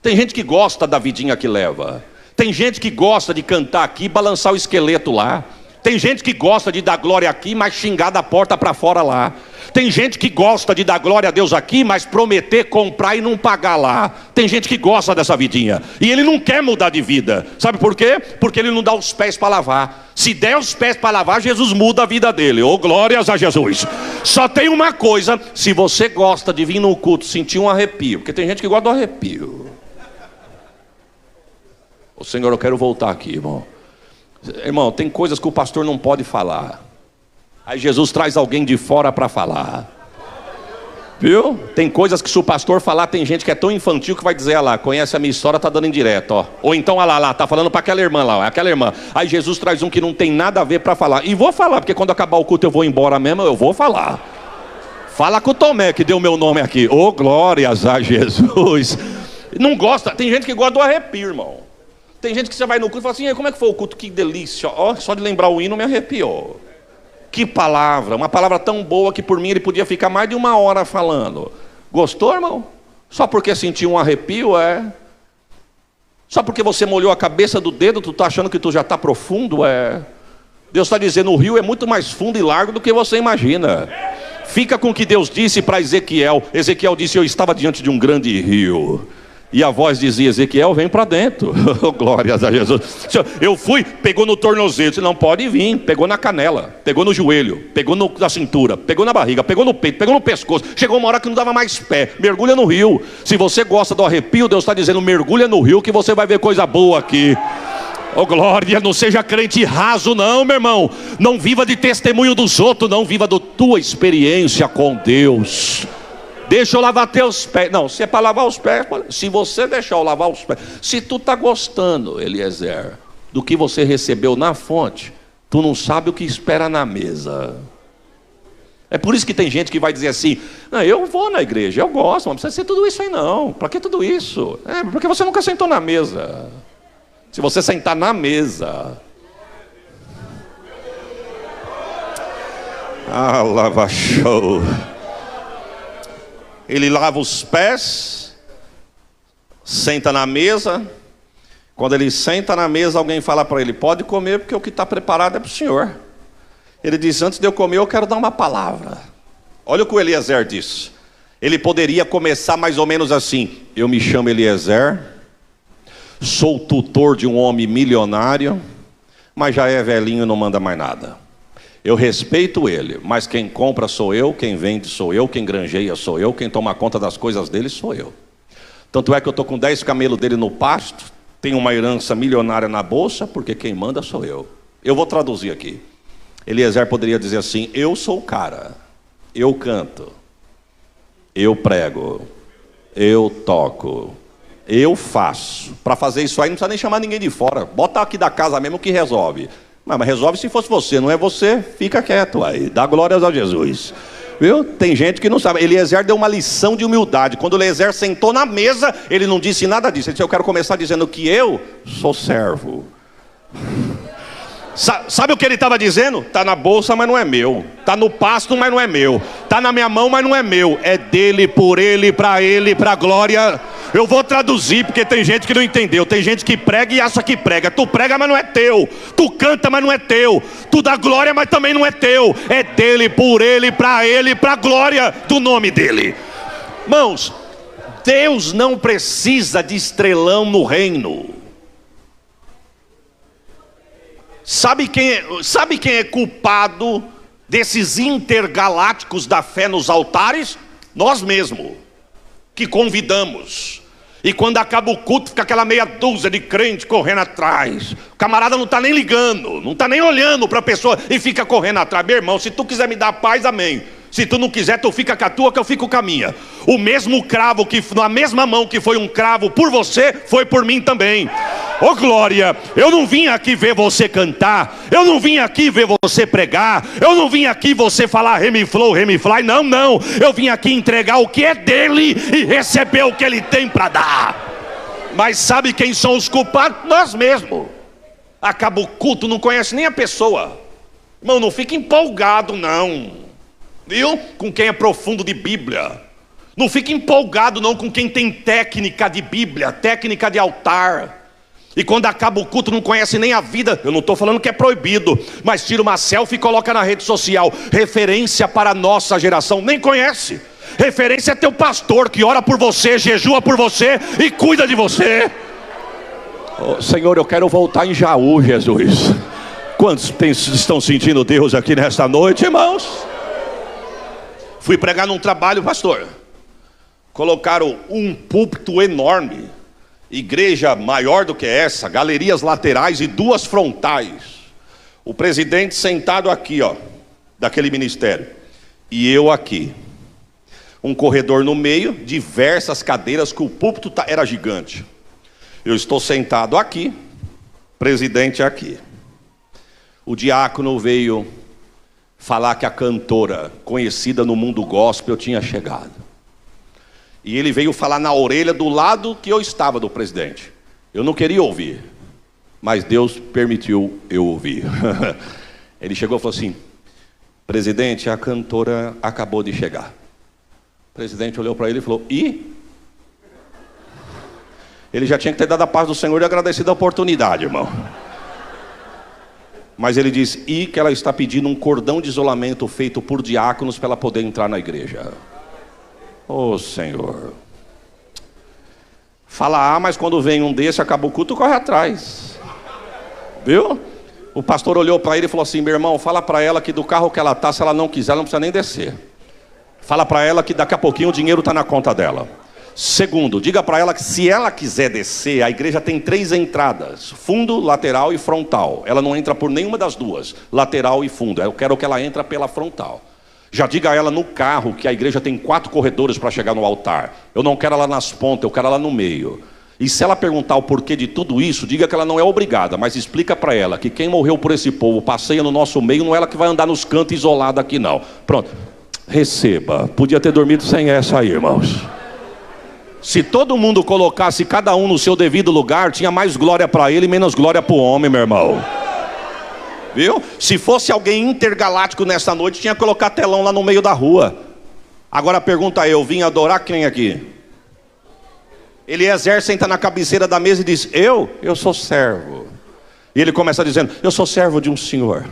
B: Tem gente que gosta da vidinha que leva. Tem gente que gosta de cantar aqui e balançar o esqueleto lá. Tem gente que gosta de dar glória aqui, mas xingar da porta para fora lá. Tem gente que gosta de dar glória a Deus aqui, mas prometer comprar e não pagar lá. Tem gente que gosta dessa vidinha, e ele não quer mudar de vida. Sabe por quê? Porque ele não dá os pés para lavar. Se der os pés para lavar, Jesus muda a vida dele. Oh, glórias a Jesus. Só tem uma coisa: se você gosta de vir no culto sentir um arrepio, porque tem gente que gosta do arrepio. Ô Senhor, eu quero voltar aqui, irmão. Irmão, tem coisas que o pastor não pode falar. Aí Jesus traz alguém de fora para falar. Viu? Tem coisas que se o pastor falar, tem gente que é tão infantil que vai dizer: ah lá, conhece a minha história, tá dando indireto, ó. Ou então, ah lá, tá falando para aquela irmã lá, ó, aquela irmã. Aí Jesus traz um que não tem nada a ver para falar. E vou falar, porque quando acabar o culto eu vou embora mesmo, eu vou falar. Fala com o Tomé, que deu meu nome aqui. Oh, glórias a Jesus. Não gosta, tem gente que gosta do arrepio, irmão. Tem gente que você vai no culto e fala assim: como é que foi o culto? Que delícia, ó, só de lembrar o hino me arrepiou. Que palavra, uma palavra tão boa que por mim ele podia ficar mais de 1 hora falando. Gostou, irmão? Só porque sentiu um arrepio, é? Só porque você molhou a cabeça do dedo, tu está achando que tu já está profundo, é? Deus está dizendo: o rio é muito mais fundo e largo do que você imagina. Fica com o que Deus disse para Ezequiel. Ezequiel disse: eu estava diante de um grande rio. E a voz dizia: Ezequiel, vem para dentro. Glórias a Jesus. Eu fui, pegou no tornozelo, disse: não pode vir. Pegou na canela, pegou no joelho, pegou na cintura, pegou na barriga, pegou no peito, pegou no pescoço. Chegou uma hora que não dava mais pé. Mergulha no rio. Se você gosta do arrepio, Deus está dizendo: mergulha no rio que você vai ver coisa boa aqui. Oh glória, não seja crente raso não, meu irmão. Não viva de testemunho dos outros, não, viva da tua experiência com Deus. Deixa eu lavar teus pés. Não, se é para lavar os pés, se você deixar eu lavar os pés. Se tu está gostando, Eliezer, do que você recebeu na fonte, tu não sabe o que espera na mesa. É por isso que tem gente que vai dizer assim: não, eu vou na igreja, eu gosto, mas não precisa ser tudo isso aí não. Para que tudo isso? É porque você nunca sentou na mesa. Se você sentar na mesa, lava show. Ele lava os pés, senta na mesa. Quando ele senta na mesa, alguém fala para ele: pode comer, porque o que está preparado é para o senhor. Ele diz: antes de eu comer, eu quero dar uma palavra. Olha o que o Eliezer diz. Ele poderia começar mais ou menos assim: eu me chamo Eliezer, sou tutor de um homem milionário, mas já é velhinho e não manda mais nada. Eu respeito ele, mas quem compra sou eu, quem vende sou eu, quem granjeia sou eu, quem toma conta das coisas dele sou eu. Tanto é que eu estou com 10 camelos dele no pasto, tenho uma herança milionária na bolsa, porque quem manda sou eu. Eu vou traduzir aqui. Eliezer poderia dizer assim: eu sou o cara, eu canto, eu prego, eu toco, eu faço. Para fazer isso aí não precisa nem chamar ninguém de fora, bota aqui da casa mesmo que resolve. Mas resolve se fosse você, não é você, fica quieto aí, dá glórias a Jesus. Viu? Tem gente que não sabe. Eliezer deu uma lição de humildade. Quando Eliezer sentou na mesa, ele não disse nada disso. Ele disse: eu quero começar dizendo que eu sou servo. Sabe o que ele estava dizendo? Está na bolsa, mas não é meu. Está no pasto, mas não é meu. Está na minha mão, mas não é meu. É dele, por ele, para a glória. Eu vou traduzir, porque tem gente que não entendeu. Tem gente que prega e acha que prega. Tu prega, mas não é teu. Tu canta, mas não é teu. Tu dá glória, mas também não é teu. É dele, por ele, para a glória do nome dele. Irmãos, Deus não precisa de estrelão no reino. Sabe quem é culpado desses intergalácticos da fé nos altares? Nós mesmos, que convidamos. E quando acaba o culto, fica aquela meia dúzia de crente correndo atrás. O camarada não está nem ligando, não está nem olhando para a pessoa e fica correndo atrás. Meu irmão, se tu quiser me dar paz, amém. Se tu não quiser, tu fica com a tua, que eu fico com a minha. O mesmo cravo, na mesma mão que foi um cravo por você, foi por mim também. Ô glória, eu não vim aqui ver você cantar, eu não vim aqui ver você pregar, eu não vim aqui você falar remiflow, remifly, não. Eu vim aqui entregar o que é dele e receber o que ele tem para dar. Mas sabe quem são os culpados? Nós mesmos. Acaba o culto, não conhece nem a pessoa. Irmão, não fica empolgado não. Viu? Com quem é profundo de Bíblia. Não fica empolgado não com quem tem técnica de Bíblia, técnica de altar. E quando acaba o culto não conhece nem a vida. Eu não estou falando que é proibido, mas tira uma selfie e coloca na rede social. Referência para a nossa geração. Nem conhece. Referência é teu pastor que ora por você, jejua por você e cuida de você. Oh, Senhor, eu quero voltar em Jaú, Jesus. Quantos estão sentindo Deus aqui nesta noite, irmãos? Fui pregar num trabalho, pastor. Colocaram um púlpito enorme, igreja maior do que essa, galerias laterais e 2 frontais. O presidente sentado aqui, ó, daquele ministério, e eu aqui. Um corredor no meio, diversas cadeiras, que o púlpito era gigante. Eu estou sentado aqui, presidente aqui. O diácono veio falar que a cantora conhecida no mundo gospel tinha chegado. E ele veio falar na orelha do lado que eu estava do presidente. Eu não queria ouvir, mas Deus permitiu eu ouvir. Ele chegou e falou assim: presidente, a cantora acabou de chegar. O presidente olhou para ele e falou: e? Ele já tinha que ter dado a paz do Senhor e agradecido a oportunidade, irmão. Mas ele disse: e que ela está pedindo um cordão de isolamento feito por diáconos para ela poder entrar na igreja. Oh Senhor. Fala, mas quando vem um desse, acaba o culto, corre atrás. Viu? O pastor olhou para ele e falou assim: meu irmão, fala para ela que do carro que ela está, se ela não quiser, ela não precisa nem descer. Fala para ela que daqui a pouquinho o dinheiro está na conta dela. Segundo, diga para ela que se ela quiser descer, a igreja tem 3 entradas: fundo, lateral e frontal. Ela não entra por nenhuma das duas, lateral e fundo. Eu quero que ela entre pela frontal. Já diga a ela no carro que a igreja tem 4 corredores para chegar no altar. Eu não quero ela nas pontas, eu quero ela no meio. E se ela perguntar o porquê de tudo isso, diga que ela não é obrigada, mas explica para ela que quem morreu por esse povo passeia no nosso meio, não é ela que vai andar nos cantos isolada aqui não. Pronto, receba. Podia ter dormido sem essa aí, irmãos. Se todo mundo colocasse cada um no seu devido lugar, tinha mais glória para ele e menos glória para o homem, meu irmão. Viu? Se fosse alguém intergaláctico nessa noite, tinha que colocar telão lá no meio da rua. Agora a pergunta é: eu vim adorar quem aqui? Eliezer senta na cabeceira da mesa e diz: eu sou servo. E ele começa dizendo: eu sou servo de um senhor.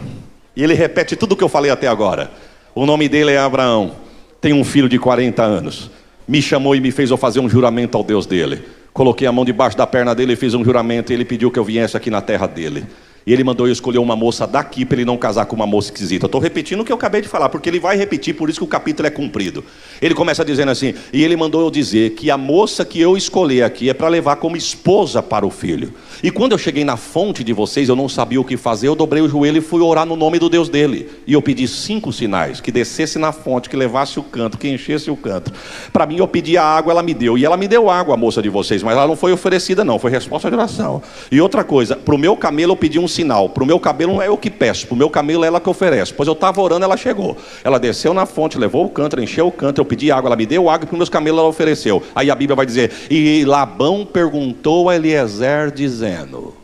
B: E ele repete tudo o que eu falei até agora. O nome dele é Abraão, tem um filho de 40 anos. Me chamou e me fez eu fazer um juramento ao Deus dele. Coloquei a mão debaixo da perna dele e fiz um juramento. E ele pediu que eu viesse aqui na terra dele. E ele mandou eu escolher uma moça daqui para ele não casar com uma moça esquisita. Eu estou repetindo o que eu acabei de falar, porque ele vai repetir, por isso que o capítulo é cumprido. Ele começa dizendo assim: e ele mandou eu dizer que a moça que eu escolher aqui é para levar como esposa para o filho. E quando eu cheguei na fonte de vocês, eu não sabia o que fazer, eu dobrei o joelho e fui orar no nome do Deus dele. E eu pedi 5 sinais: que descesse na fonte, que levasse o canto, que enchesse o canto. Para mim eu pedi a água, ela me deu. E ela me deu água, a moça de vocês, mas ela não foi oferecida não, foi resposta de oração. E outra coisa, para o meu camelo eu pedi um sinal. Para o meu cabelo não é eu que peço, para o meu camelo é ela que oferece. Pois eu estava orando, ela chegou. Ela desceu na fonte, levou o cântaro, encheu o cântaro, eu pedi água, ela me deu água, e para os meus camelos ela ofereceu. Aí a Bíblia vai dizer: e Labão perguntou a Eliezer dizendo: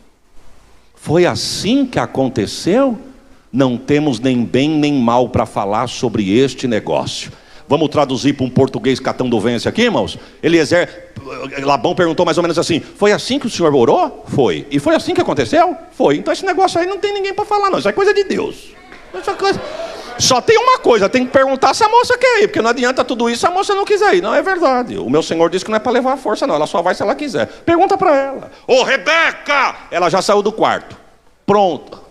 B: foi assim que aconteceu? Não temos nem bem nem mal para falar sobre este negócio. Vamos traduzir para um português catão do vence aqui, irmãos? Labão perguntou mais ou menos assim: foi assim que o senhor orou? Foi. E foi assim que aconteceu? Foi. Então esse negócio aí não tem ninguém para falar não, isso é coisa de Deus. Só tem uma coisa, tem que perguntar se a moça quer ir, porque não adianta tudo isso se a moça não quiser ir. Não é verdade, o meu Senhor disse que não é para levar a força não, ela só vai se ela quiser. Pergunta para ela: ô Rebeca! Ela já saiu do quarto, pronta.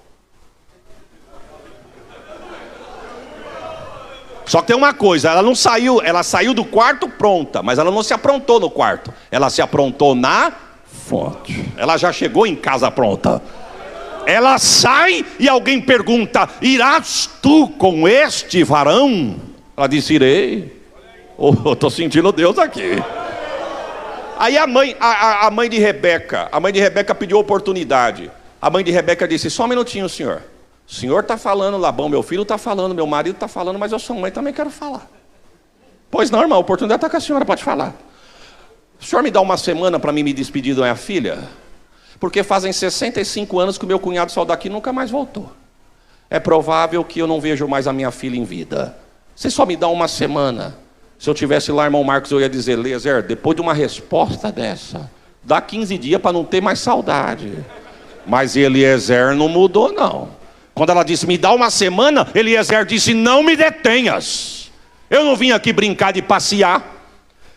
B: Só que tem uma coisa, ela saiu do quarto pronta, mas ela não se aprontou no quarto, ela se aprontou na fonte. Ela já chegou em casa pronta. Ela sai e alguém pergunta: irás tu com este varão? Ela disse: irei. Eu estou sentindo Deus aqui. Aí a mãe de Rebeca pediu oportunidade. A mãe de Rebeca disse: só um minutinho, senhor. O senhor está falando, Labão, meu filho está falando, meu marido está falando, mas eu sou mãe, também quero falar. Pois não, irmão, a oportunidade está com a senhora, pode falar. O senhor me dá uma semana para mim me despedir da minha filha? Porque fazem 65 anos que o meu cunhado saiu daqui e nunca mais voltou. É provável que eu não vejo mais a minha filha em vida. Você só me dá uma semana. Se eu tivesse lá, irmão Marcos, eu ia dizer: Eliezer, depois de uma resposta dessa, dá 15 dias para não ter mais saudade. Mas Eliezer não mudou não. Quando ela disse: me dá uma semana, Eliezer disse: não me detenhas. Eu não vim aqui brincar de passear.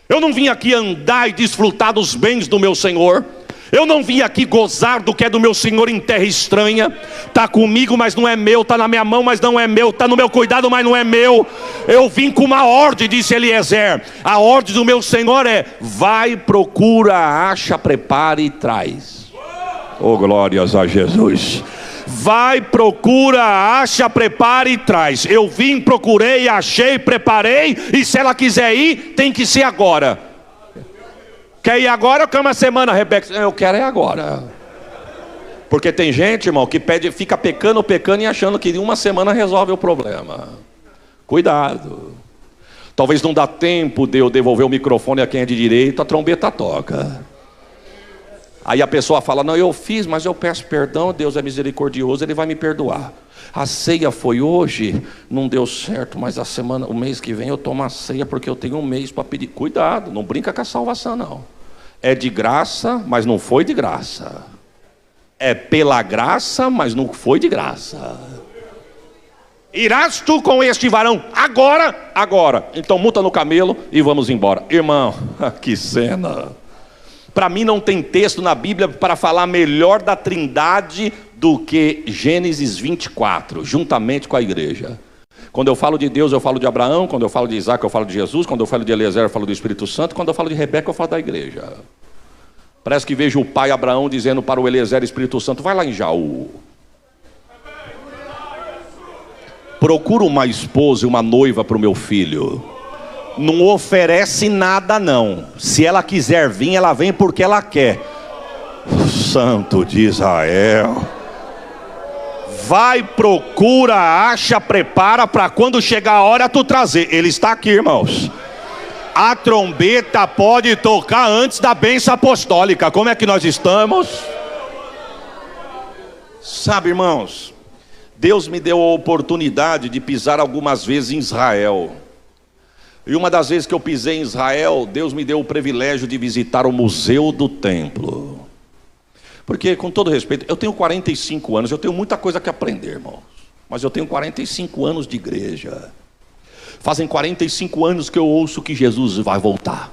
B: Eu não vim aqui andar e desfrutar dos bens do meu Senhor. Eu não vim aqui gozar do que é do meu Senhor em terra estranha. Está comigo, mas não é meu. Está na minha mão, mas não é meu. Está no meu cuidado, mas não é meu. Eu vim com uma ordem, disse Eliezer. A ordem do meu Senhor é: vai, procura, acha, prepara e traz. Oh, glórias a Jesus. Vai, procura, acha, prepara e traz. Eu vim, procurei, achei, preparei. E se ela quiser ir, tem que ser agora. Quer ir agora ou quer uma semana, Rebeca? Eu quero é agora. Porque tem gente, irmão, que fica pecando e achando que em uma semana resolve o problema. Cuidado. Talvez não dá tempo de eu devolver o microfone a quem é de direito, a trombeta toca. Aí a pessoa fala: não, eu fiz, mas eu peço perdão, Deus é misericordioso, Ele vai me perdoar. A ceia foi hoje, não deu certo, mas o mês que vem eu tomo a ceia, porque eu tenho um mês para pedir. Cuidado, não brinca com a salvação não. É de graça, mas não foi de graça. É pela graça, mas não foi de graça. Irás tu com este varão agora. Então monta no camelo e vamos embora. Irmão, que cena. Para mim não tem texto na Bíblia para falar melhor da Trindade do que Gênesis 24, juntamente com a igreja. Quando eu falo de Deus, eu falo de Abraão. Quando eu falo de Isaac, eu falo de Jesus. Quando eu falo de Eliezer, eu falo do Espírito Santo. Quando eu falo de Rebeca, eu falo da igreja. Parece que vejo o pai Abraão dizendo para o Eliezer, Espírito Santo: vai lá em Jaú. Procura uma esposa e uma noiva para o meu filho. Não oferece nada não. Se ela quiser vir, ela vem porque ela quer. Santo de Israel. Vai, procura, acha, prepara, para quando chegar a hora tu trazer. Ele está aqui, irmãos. A trombeta pode tocar antes da bênção apostólica. Como é que nós estamos? Sabe, irmãos, Deus me deu a oportunidade de pisar algumas vezes em Israel. E uma das vezes que eu pisei em Israel, Deus me deu o privilégio de visitar o Museu do Templo. Porque, com todo respeito, eu tenho 45 anos, eu tenho muita coisa que aprender, irmãos. Mas eu tenho 45 anos de igreja. Fazem 45 anos que eu ouço que Jesus vai voltar.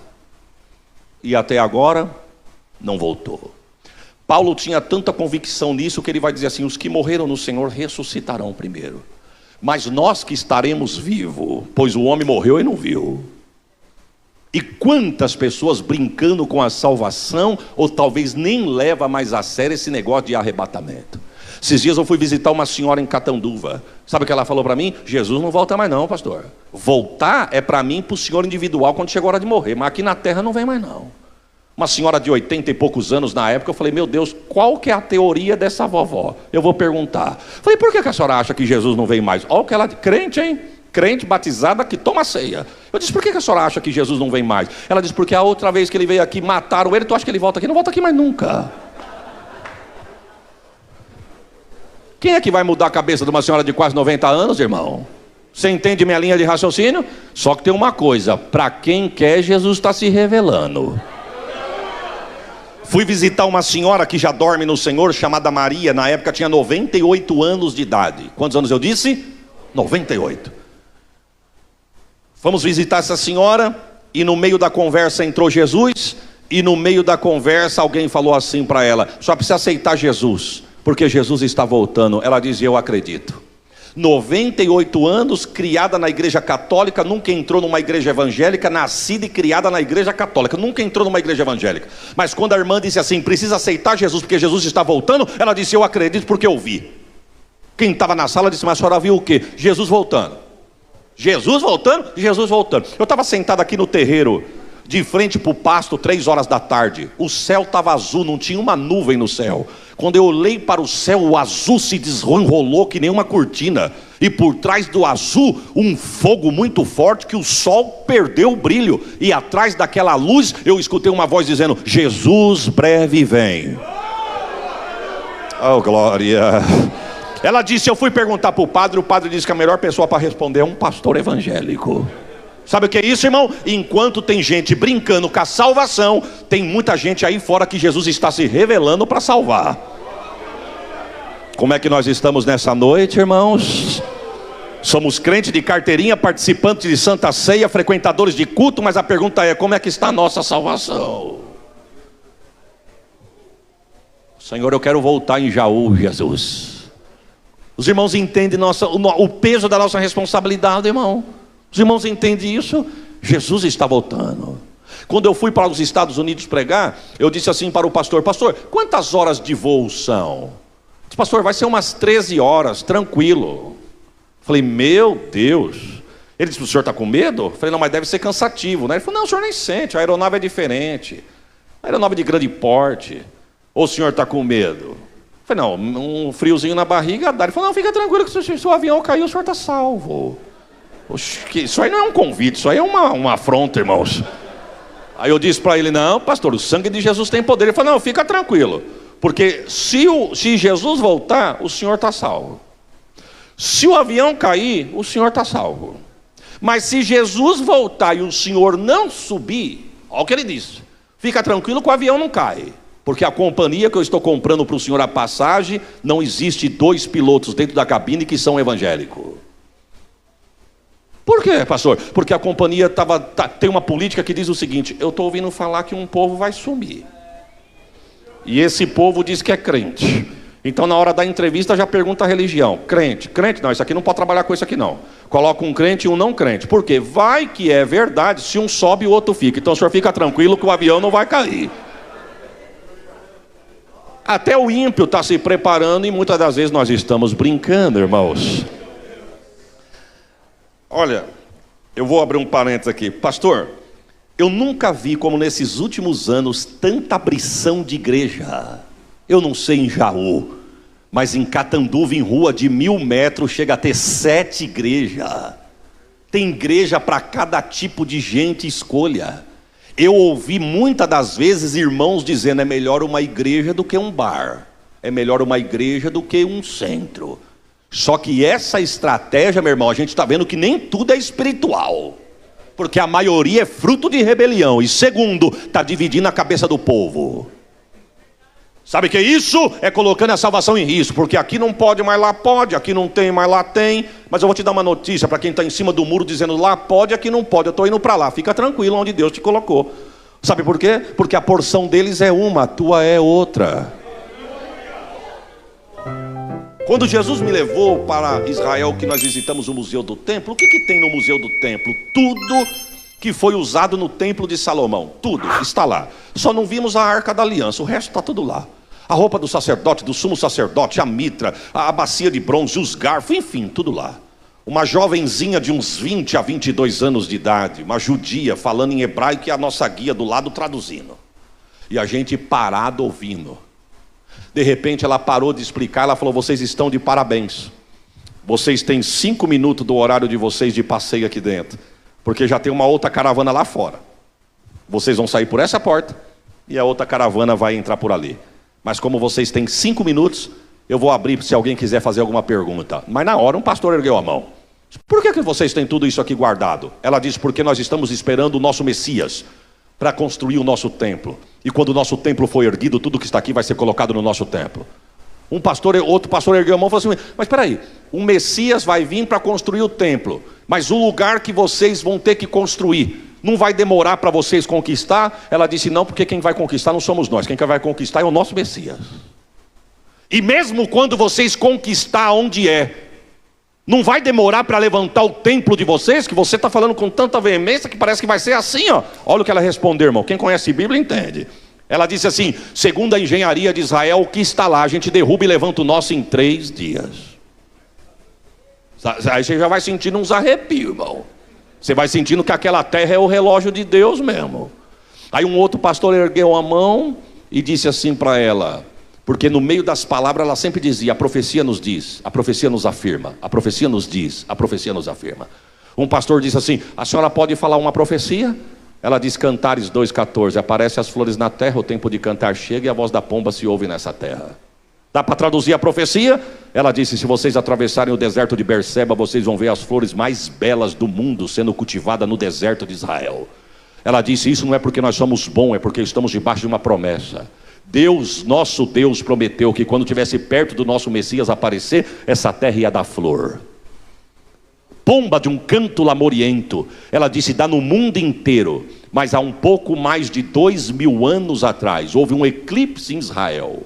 B: E até agora, não voltou.
A: Paulo tinha tanta convicção nisso que ele vai dizer assim: os que morreram no Senhor ressuscitarão primeiro, mas nós que estaremos vivos, pois o homem morreu e não viu. E quantas pessoas brincando com a salvação, ou talvez nem leva mais a sério esse negócio de arrebatamento. Esses dias eu fui visitar uma senhora em Catanduva. Sabe o que ela falou para mim? Jesus não volta mais não, pastor. Voltar é para mim, para o senhor individual, quando chegou a hora de morrer, mas aqui na terra não vem mais não. Uma senhora de 80 e poucos anos na época, eu falei: meu Deus, qual que é a teoria dessa vovó? Eu vou perguntar. Falei: por que a senhora acha que Jesus não vem mais? Olha o que ela diz, crente, hein? Crente, batizada, que toma ceia. Eu disse: por que a senhora acha que Jesus não vem mais? Ela disse: porque a outra vez que ele veio aqui, mataram ele. Tu acha que ele volta aqui? Não volta aqui mais nunca. Quem é que vai mudar a cabeça de uma senhora de quase 90 anos, irmão? Você entende minha linha de raciocínio? Só que tem uma coisa: para quem quer, Jesus está se revelando. Fui visitar uma senhora que já dorme no Senhor, chamada Maria. Na época tinha 98 anos de idade. Quantos anos eu disse? 98. Fomos visitar essa senhora, e no meio da conversa entrou Jesus, e no meio da conversa alguém falou assim para ela: só precisa aceitar Jesus, porque Jesus está voltando. Ela dizia: eu acredito. 98 anos, criada na igreja católica, nunca entrou numa igreja evangélica, nascida e criada na igreja católica, nunca entrou numa igreja evangélica. Mas quando a irmã disse assim: precisa aceitar Jesus porque Jesus está voltando, ela disse: eu acredito porque eu vi. Quem estava na sala disse: mas a senhora viu o quê? Jesus voltando. Jesus voltando? Jesus voltando. Eu estava sentado aqui no terreiro, de frente para o pasto, 3 horas da tarde. O céu estava azul, não tinha uma nuvem no céu. Quando eu olhei para o céu, o azul se desenrolou que nem uma cortina, e por trás do azul um fogo muito forte que o sol perdeu o brilho, e atrás daquela luz eu escutei uma voz dizendo: Jesus breve vem. Oh glória. Ela disse: eu fui perguntar para o padre disse que a melhor pessoa para responder é um pastor evangélico. Sabe o que é isso, irmão? Enquanto tem gente brincando com a salvação, tem muita gente aí fora que Jesus está se revelando para salvar. Como é que nós estamos nessa noite, irmãos? Somos crentes de carteirinha, participantes de Santa Ceia, frequentadores de culto, mas a pergunta é: como é que está a nossa salvação? Senhor, eu quero voltar em Jaú, Jesus. Os irmãos entendem o peso da nossa responsabilidade, irmão? Os irmãos entendem isso? Jesus está voltando. Quando eu fui para os Estados Unidos pregar, eu disse assim para o pastor: pastor, quantas horas de voo são? Ele disse: pastor, vai ser umas 13 horas, tranquilo. Falei: meu Deus. Ele disse: o senhor está com medo? Falei: não, mas deve ser cansativo, né? Ele falou: não, o senhor nem sente, a aeronave é diferente, a aeronave de grande porte. Ou o senhor está com medo? Falei: não, um friozinho na barriga dá. Ele falou: não, fica tranquilo que se o avião cair, o senhor está salvo. Isso aí não é um convite, isso aí é uma afronta, irmãos. Aí eu disse para ele: não, pastor, o sangue de Jesus tem poder. Ele falou: não, fica tranquilo, porque se Jesus voltar, o senhor está salvo. Se o avião cair, o senhor está salvo. Mas se Jesus voltar e o senhor não subir, olha o que ele disse: fica tranquilo que o avião não cai, porque a companhia que eu estou comprando para o senhor a passagem, não existe 2 pilotos dentro da cabine que são evangélicos. Por quê, pastor? Porque a companhia tem uma política que diz o seguinte: eu estou ouvindo falar que um povo vai sumir, e esse povo diz que é crente. Então na hora da entrevista já pergunta a religião: crente? Crente? Não, isso aqui não pode trabalhar com isso aqui não. Coloca um crente e um não crente. Por quê? Vai que é verdade, se um sobe e o outro fica. Então o senhor fica tranquilo que o avião não vai cair. Até o ímpio está se preparando, e muitas das vezes nós estamos brincando, irmãos. Olha, eu vou abrir um parênteses aqui. Pastor, eu nunca vi como nesses últimos anos tanta abrição de igreja. Eu não sei em Jaú, mas em Catanduva, em rua de 1000 metros, chega a ter 7 igrejas. Tem igreja para cada tipo de gente, escolha. Eu ouvi muitas das vezes irmãos dizendo: é melhor uma igreja do que um bar, é melhor uma igreja do que um centro. Só que essa estratégia, meu irmão, a gente está vendo que nem tudo é espiritual, porque a maioria é fruto de rebelião, e segundo, está dividindo a cabeça do povo. Sabe o que é isso? É colocando a salvação em risco, porque aqui não pode, mas lá pode, aqui não tem, mas lá tem. Mas eu vou te dar uma notícia para quem está em cima do muro dizendo: lá pode, aqui não pode, eu estou indo para lá. Fica tranquilo onde Deus te colocou. Sabe por quê? Porque a porção deles é uma, a tua é outra. Quando Jesus me levou para Israel, que nós visitamos o Museu do Templo, o que tem no Museu do Templo? Tudo que foi usado no Templo de Salomão, tudo está lá. Só não vimos a Arca da Aliança, o resto está tudo lá. A roupa do sacerdote, do sumo sacerdote, a mitra, a bacia de bronze, os garfos, enfim, tudo lá. Uma jovenzinha de uns 20 a 22 anos de idade, uma judia, falando em hebraico e a nossa guia do lado traduzindo. E a gente parado ouvindo. De repente ela parou de explicar, ela falou: vocês estão de parabéns. Vocês têm 5 minutos do horário de vocês de passeio aqui dentro, porque já tem uma outra caravana lá fora. Vocês vão sair por essa porta e a outra caravana vai entrar por ali. Mas como vocês têm 5 minutos, eu vou abrir se alguém quiser fazer alguma pergunta. Mas na hora um pastor ergueu a mão. Por que vocês têm tudo isso aqui guardado? Ela disse: porque nós estamos esperando o nosso Messias para construir o nosso templo. E quando o nosso templo for erguido, tudo que está aqui vai ser colocado no nosso templo. Outro pastor ergueu a mão e falou assim: mas espera aí, o Messias vai vir para construir o templo, mas o lugar que vocês vão ter que construir, não vai demorar para vocês conquistar? Ela disse: não, porque quem vai conquistar não somos nós, quem vai conquistar é o nosso Messias. E mesmo quando vocês conquistar onde não vai demorar para levantar o templo de vocês, que você está falando com tanta veemência que parece que vai ser assim, ó. Olha o que ela respondeu, irmão. Quem conhece a Bíblia entende. Ela disse assim: segundo a engenharia de Israel, o que está lá, a gente derruba e levanta o nosso em 3 dias. Aí você já vai sentindo uns arrepios, irmão. Você vai sentindo que aquela terra é o relógio de Deus mesmo. Aí um outro pastor ergueu a mão e disse assim para ela, porque no meio das palavras ela sempre dizia: a profecia nos diz, a profecia nos afirma, a profecia nos diz, a profecia nos afirma. Um pastor disse assim: a senhora pode falar uma profecia? Ela diz: Cantares 2,14, aparecem as flores na terra, o tempo de cantar chega e a voz da pomba se ouve nessa terra. Dá para traduzir a profecia? Ela disse: se vocês atravessarem o deserto de Berseba, vocês vão ver as flores mais belas do mundo sendo cultivadas no deserto de Israel. Ela disse: isso não é porque nós somos bons, é porque estamos debaixo de uma promessa. Deus, nosso Deus, prometeu que quando estivesse perto do nosso Messias aparecer, essa terra ia dar flor. Pomba de um canto lamoriento. Ela disse: dá no mundo inteiro. Mas há um pouco mais de 2000 anos atrás, houve um eclipse em Israel.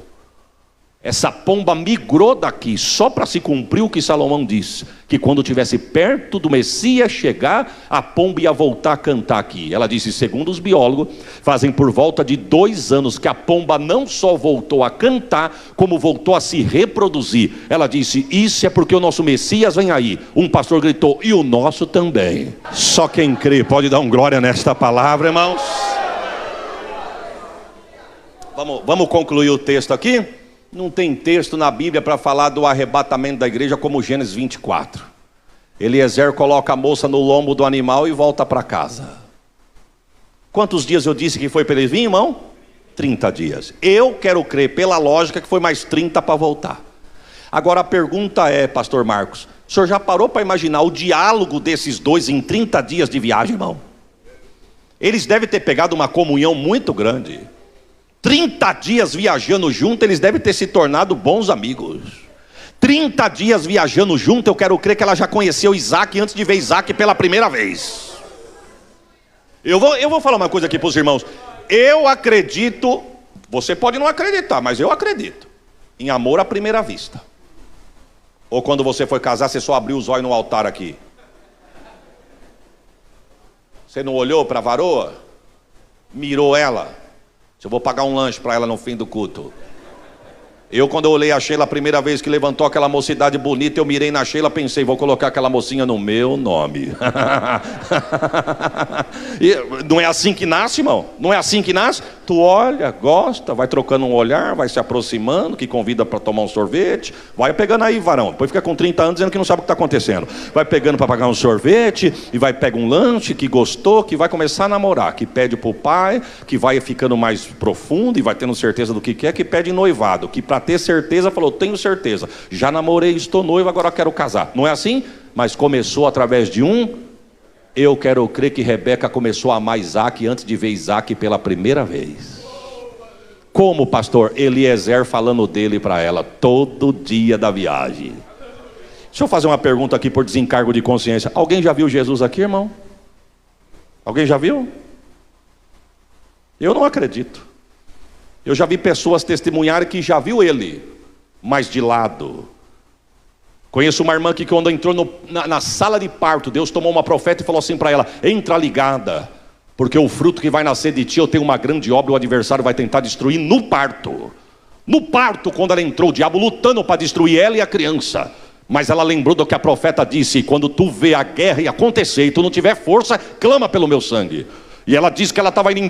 A: Essa pomba migrou daqui só para se cumprir o que Salomão disse, que quando estivesse perto do Messias chegar, a pomba ia voltar a cantar aqui. Ela disse: segundo os biólogos, fazem por volta de 2 anos que a pomba não só voltou a cantar, como voltou a se reproduzir. Ela disse: isso é porque o nosso Messias vem aí. Um pastor gritou: e o nosso também. Só quem crê pode dar um glória nesta palavra, irmãos. Vamos concluir o texto aqui. Não tem texto na Bíblia para falar do arrebatamento da igreja como Gênesis 24. Eliezer coloca a moça no lombo do animal e volta para casa. Quantos dias eu disse que foi para ele vir, irmão? 30 dias. Eu quero crer pela lógica que foi mais 30 para voltar. Agora a pergunta é, pastor Marcos, o senhor já parou para imaginar o diálogo desses dois em 30 dias de viagem, irmão? Eles devem ter pegado uma comunhão muito grande. 30 dias viajando junto, eles devem ter se tornado bons amigos. 30 dias viajando junto, eu quero crer que ela já conheceu Isaac antes de ver Isaac pela primeira vez. Eu vou falar uma coisa aqui para os irmãos. Eu acredito, você pode não acreditar, mas eu acredito em amor à primeira vista. Ou quando você foi casar, você só abriu os olhos no altar aqui. Você não olhou para a varoa? Mirou ela? Eu vou pagar um lanche para ela no fim do culto. Quando eu olhei a Sheila a primeira vez que levantou aquela mocidade bonita, eu mirei na Sheila, pensei: vou colocar aquela mocinha no meu nome. E não é assim que nasce, irmão? Não é assim que nasce? Tu olha, gosta, vai trocando um olhar, vai se aproximando, que convida para tomar um sorvete. Vai pegando aí, varão. Depois fica com 30 anos dizendo que não sabe o que está acontecendo. Vai pegando para pagar um sorvete, e vai pegar um lanche que gostou, que vai começar a namorar, que pede para o pai, que vai ficando mais profundo e vai tendo certeza do que quer, que pede noivado, que para ter certeza falou: tenho certeza, já namorei, estou noivo, agora quero casar. Não é assim? Mas começou através de eu quero crer que Rebeca começou a amar Isaac antes de ver Isaac pela primeira vez. Como, pastor? Eliezer falando dele para ela todo dia da viagem. Deixa eu fazer uma pergunta aqui por desencargo de consciência. Alguém já viu Jesus aqui, irmão? Alguém já viu? Eu não acredito. Eu já vi pessoas testemunharem que já viu ele, mas de lado. Conheço uma irmã que quando entrou na sala de parto, Deus tomou uma profeta e falou assim para ela: entra ligada, porque o fruto que vai nascer de ti, eu tenho uma grande obra, o adversário vai tentar destruir no parto. No parto, quando ela entrou, o diabo lutando para destruir ela e a criança. Mas ela lembrou do que a profeta disse: quando tu vê a guerra e acontecer e tu não tiver força, clama pelo meu sangue. E ela disse que ela estava indo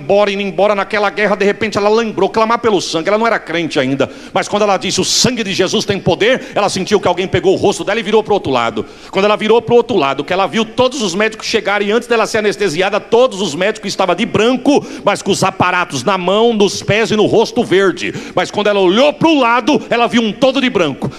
A: embora naquela guerra. De repente ela lembrou, clamar pelo sangue. Ela não era crente ainda, mas quando ela disse: o sangue de Jesus tem poder, ela sentiu que alguém pegou o rosto dela e virou para o outro lado. Quando ela virou para o outro lado, que ela viu todos os médicos chegarem, e antes dela ser anestesiada, todos os médicos estavam de branco, mas com os aparatos na mão, nos pés e no rosto verde. Mas quando ela olhou para o lado, ela viu um todo de branco,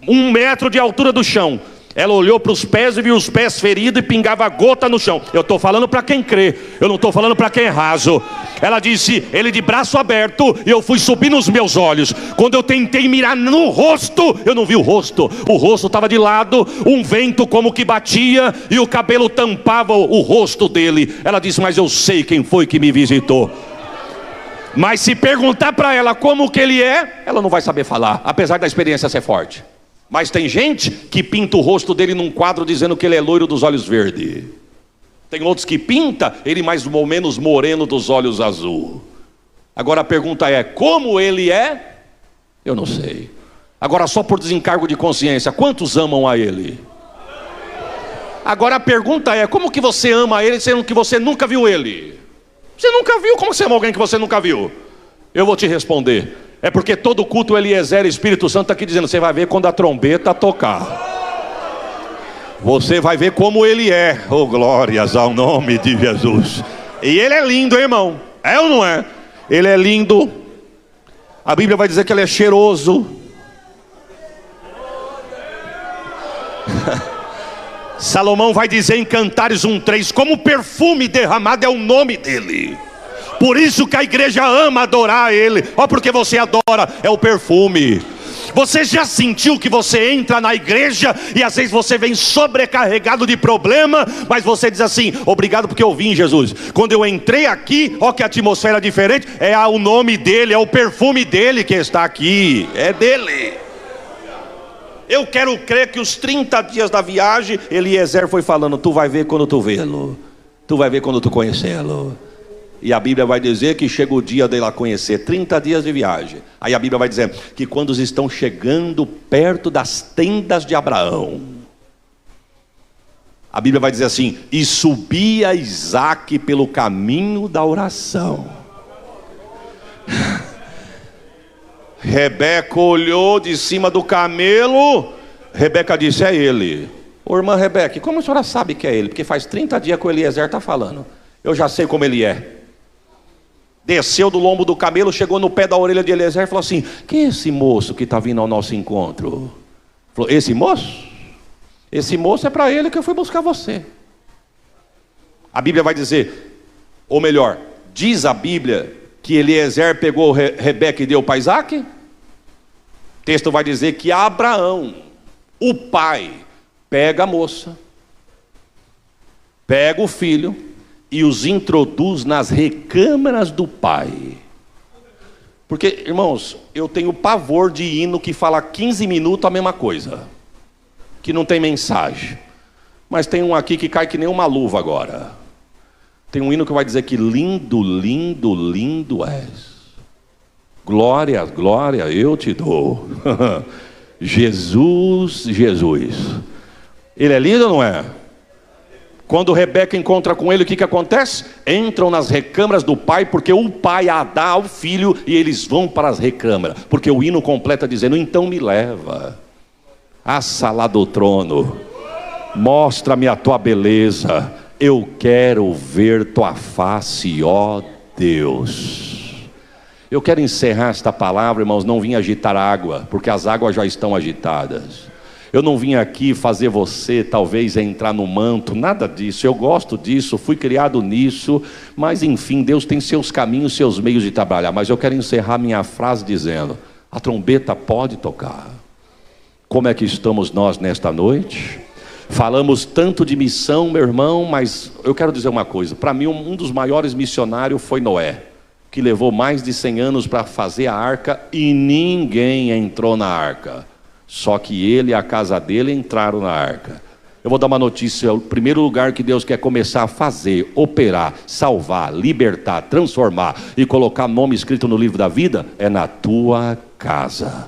A: 1 metro de altura do chão. Ela olhou para os pés e viu os pés feridos e pingava gota no chão. Eu estou falando para quem crê, eu não estou falando para quem é raso. Ela disse: ele de braço aberto, e eu fui subir nos meus olhos. Quando eu tentei mirar no rosto, eu não vi o rosto estava de lado, um vento como que batia, e o cabelo tampava o rosto dele. Ela disse: mas eu sei quem foi que me visitou. Mas se perguntar para ela como que ele é, ela não vai saber falar, apesar da experiência ser forte. Mas tem gente que pinta o rosto dele num quadro dizendo que ele é loiro dos olhos verdes. Tem outros que pinta ele mais ou menos moreno dos olhos azul. Agora a pergunta é: como ele é? Eu não sei. Agora, só por desencargo de consciência, quantos amam a ele? Agora a pergunta é: como que você ama a ele sendo que você nunca viu ele? Você nunca viu, como você ama alguém que você nunca viu? Eu vou te responder: é porque todo culto Eliezer, Espírito Santo está aqui dizendo: você vai ver quando a trombeta tocar. Você vai ver como ele é. Oh, glórias ao nome de Jesus. E ele é lindo, hein, irmão? É ou não é? Ele é lindo. A Bíblia vai dizer que ele é cheiroso. Salomão vai dizer em Cantares 1:3: como perfume derramado é o nome dele. Por isso que a igreja ama adorar a ele. Ó, porque você adora, é o perfume. Você já sentiu que você entra na igreja e às vezes você vem sobrecarregado de problema, mas você diz assim: obrigado porque eu vim, Jesus. Quando eu entrei aqui, ó que atmosfera diferente. É o nome dele, é o perfume dele que está aqui. É dele. Eu quero crer que os 30 dias da viagem, Eliezer foi falando: tu vai ver quando tu vê-lo, tu vai ver quando tu conhecê-lo. E a Bíblia vai dizer que chega o dia dele a conhecer, 30 dias de viagem. Aí a Bíblia vai dizer que quando estão chegando perto das tendas de Abraão, a Bíblia vai dizer assim: e subia Isaque pelo caminho da oração. Rebeca olhou de cima do camelo. Rebeca disse: é ele. Ô irmã Rebeca, como a senhora sabe que é ele? Porque faz 30 dias que o Eliezer está falando. Eu já sei como ele é. Desceu do lombo do camelo, chegou no pé da orelha de Eliezer e falou assim: quem é esse moço que está vindo ao nosso encontro? Falou: esse moço? Esse moço é para ele que eu fui buscar você. A Bíblia vai dizer, ou melhor, diz a Bíblia que Eliezer pegou Rebeca e deu para Isaque. O texto vai dizer que Abraão, o pai, pega a moça, pega o filho e os introduz nas recâmaras do pai. Porque, irmãos, eu tenho pavor de hino que fala 15 minutos a mesma coisa, que não tem mensagem. Mas tem um aqui que cai que nem uma luva agora. Tem um hino que vai dizer que lindo, lindo, lindo és. Glória, glória eu te dou. Jesus, Jesus. Ele é lindo ou não é? Quando Rebeca encontra com ele, o que acontece? Entram nas recâmaras do pai, porque o pai a dá ao filho, e eles vão para as recâmaras, porque o hino completa dizendo: então me leva à sala do trono, mostra-me a tua beleza, eu quero ver tua face, ó Deus. Eu quero encerrar esta palavra, irmãos. Não vim agitar água, porque as águas já estão agitadas. Eu não vim aqui fazer você talvez entrar no manto, nada disso. Eu gosto disso, fui criado nisso, mas enfim, Deus tem seus caminhos, seus meios de trabalhar. Mas eu quero encerrar minha frase dizendo: a trombeta pode tocar. Como é que estamos nós nesta noite? Falamos tanto de missão, meu irmão, mas eu quero dizer uma coisa. Para mim, um dos maiores missionários foi Noé, que levou mais de 100 anos para fazer a arca e ninguém entrou na arca.
B: Só que ele e a casa dele entraram na arca. Eu vou dar uma notícia: o primeiro lugar que Deus quer começar a fazer, operar, salvar, libertar, transformar e colocar nome escrito no livro da vida é na tua casa.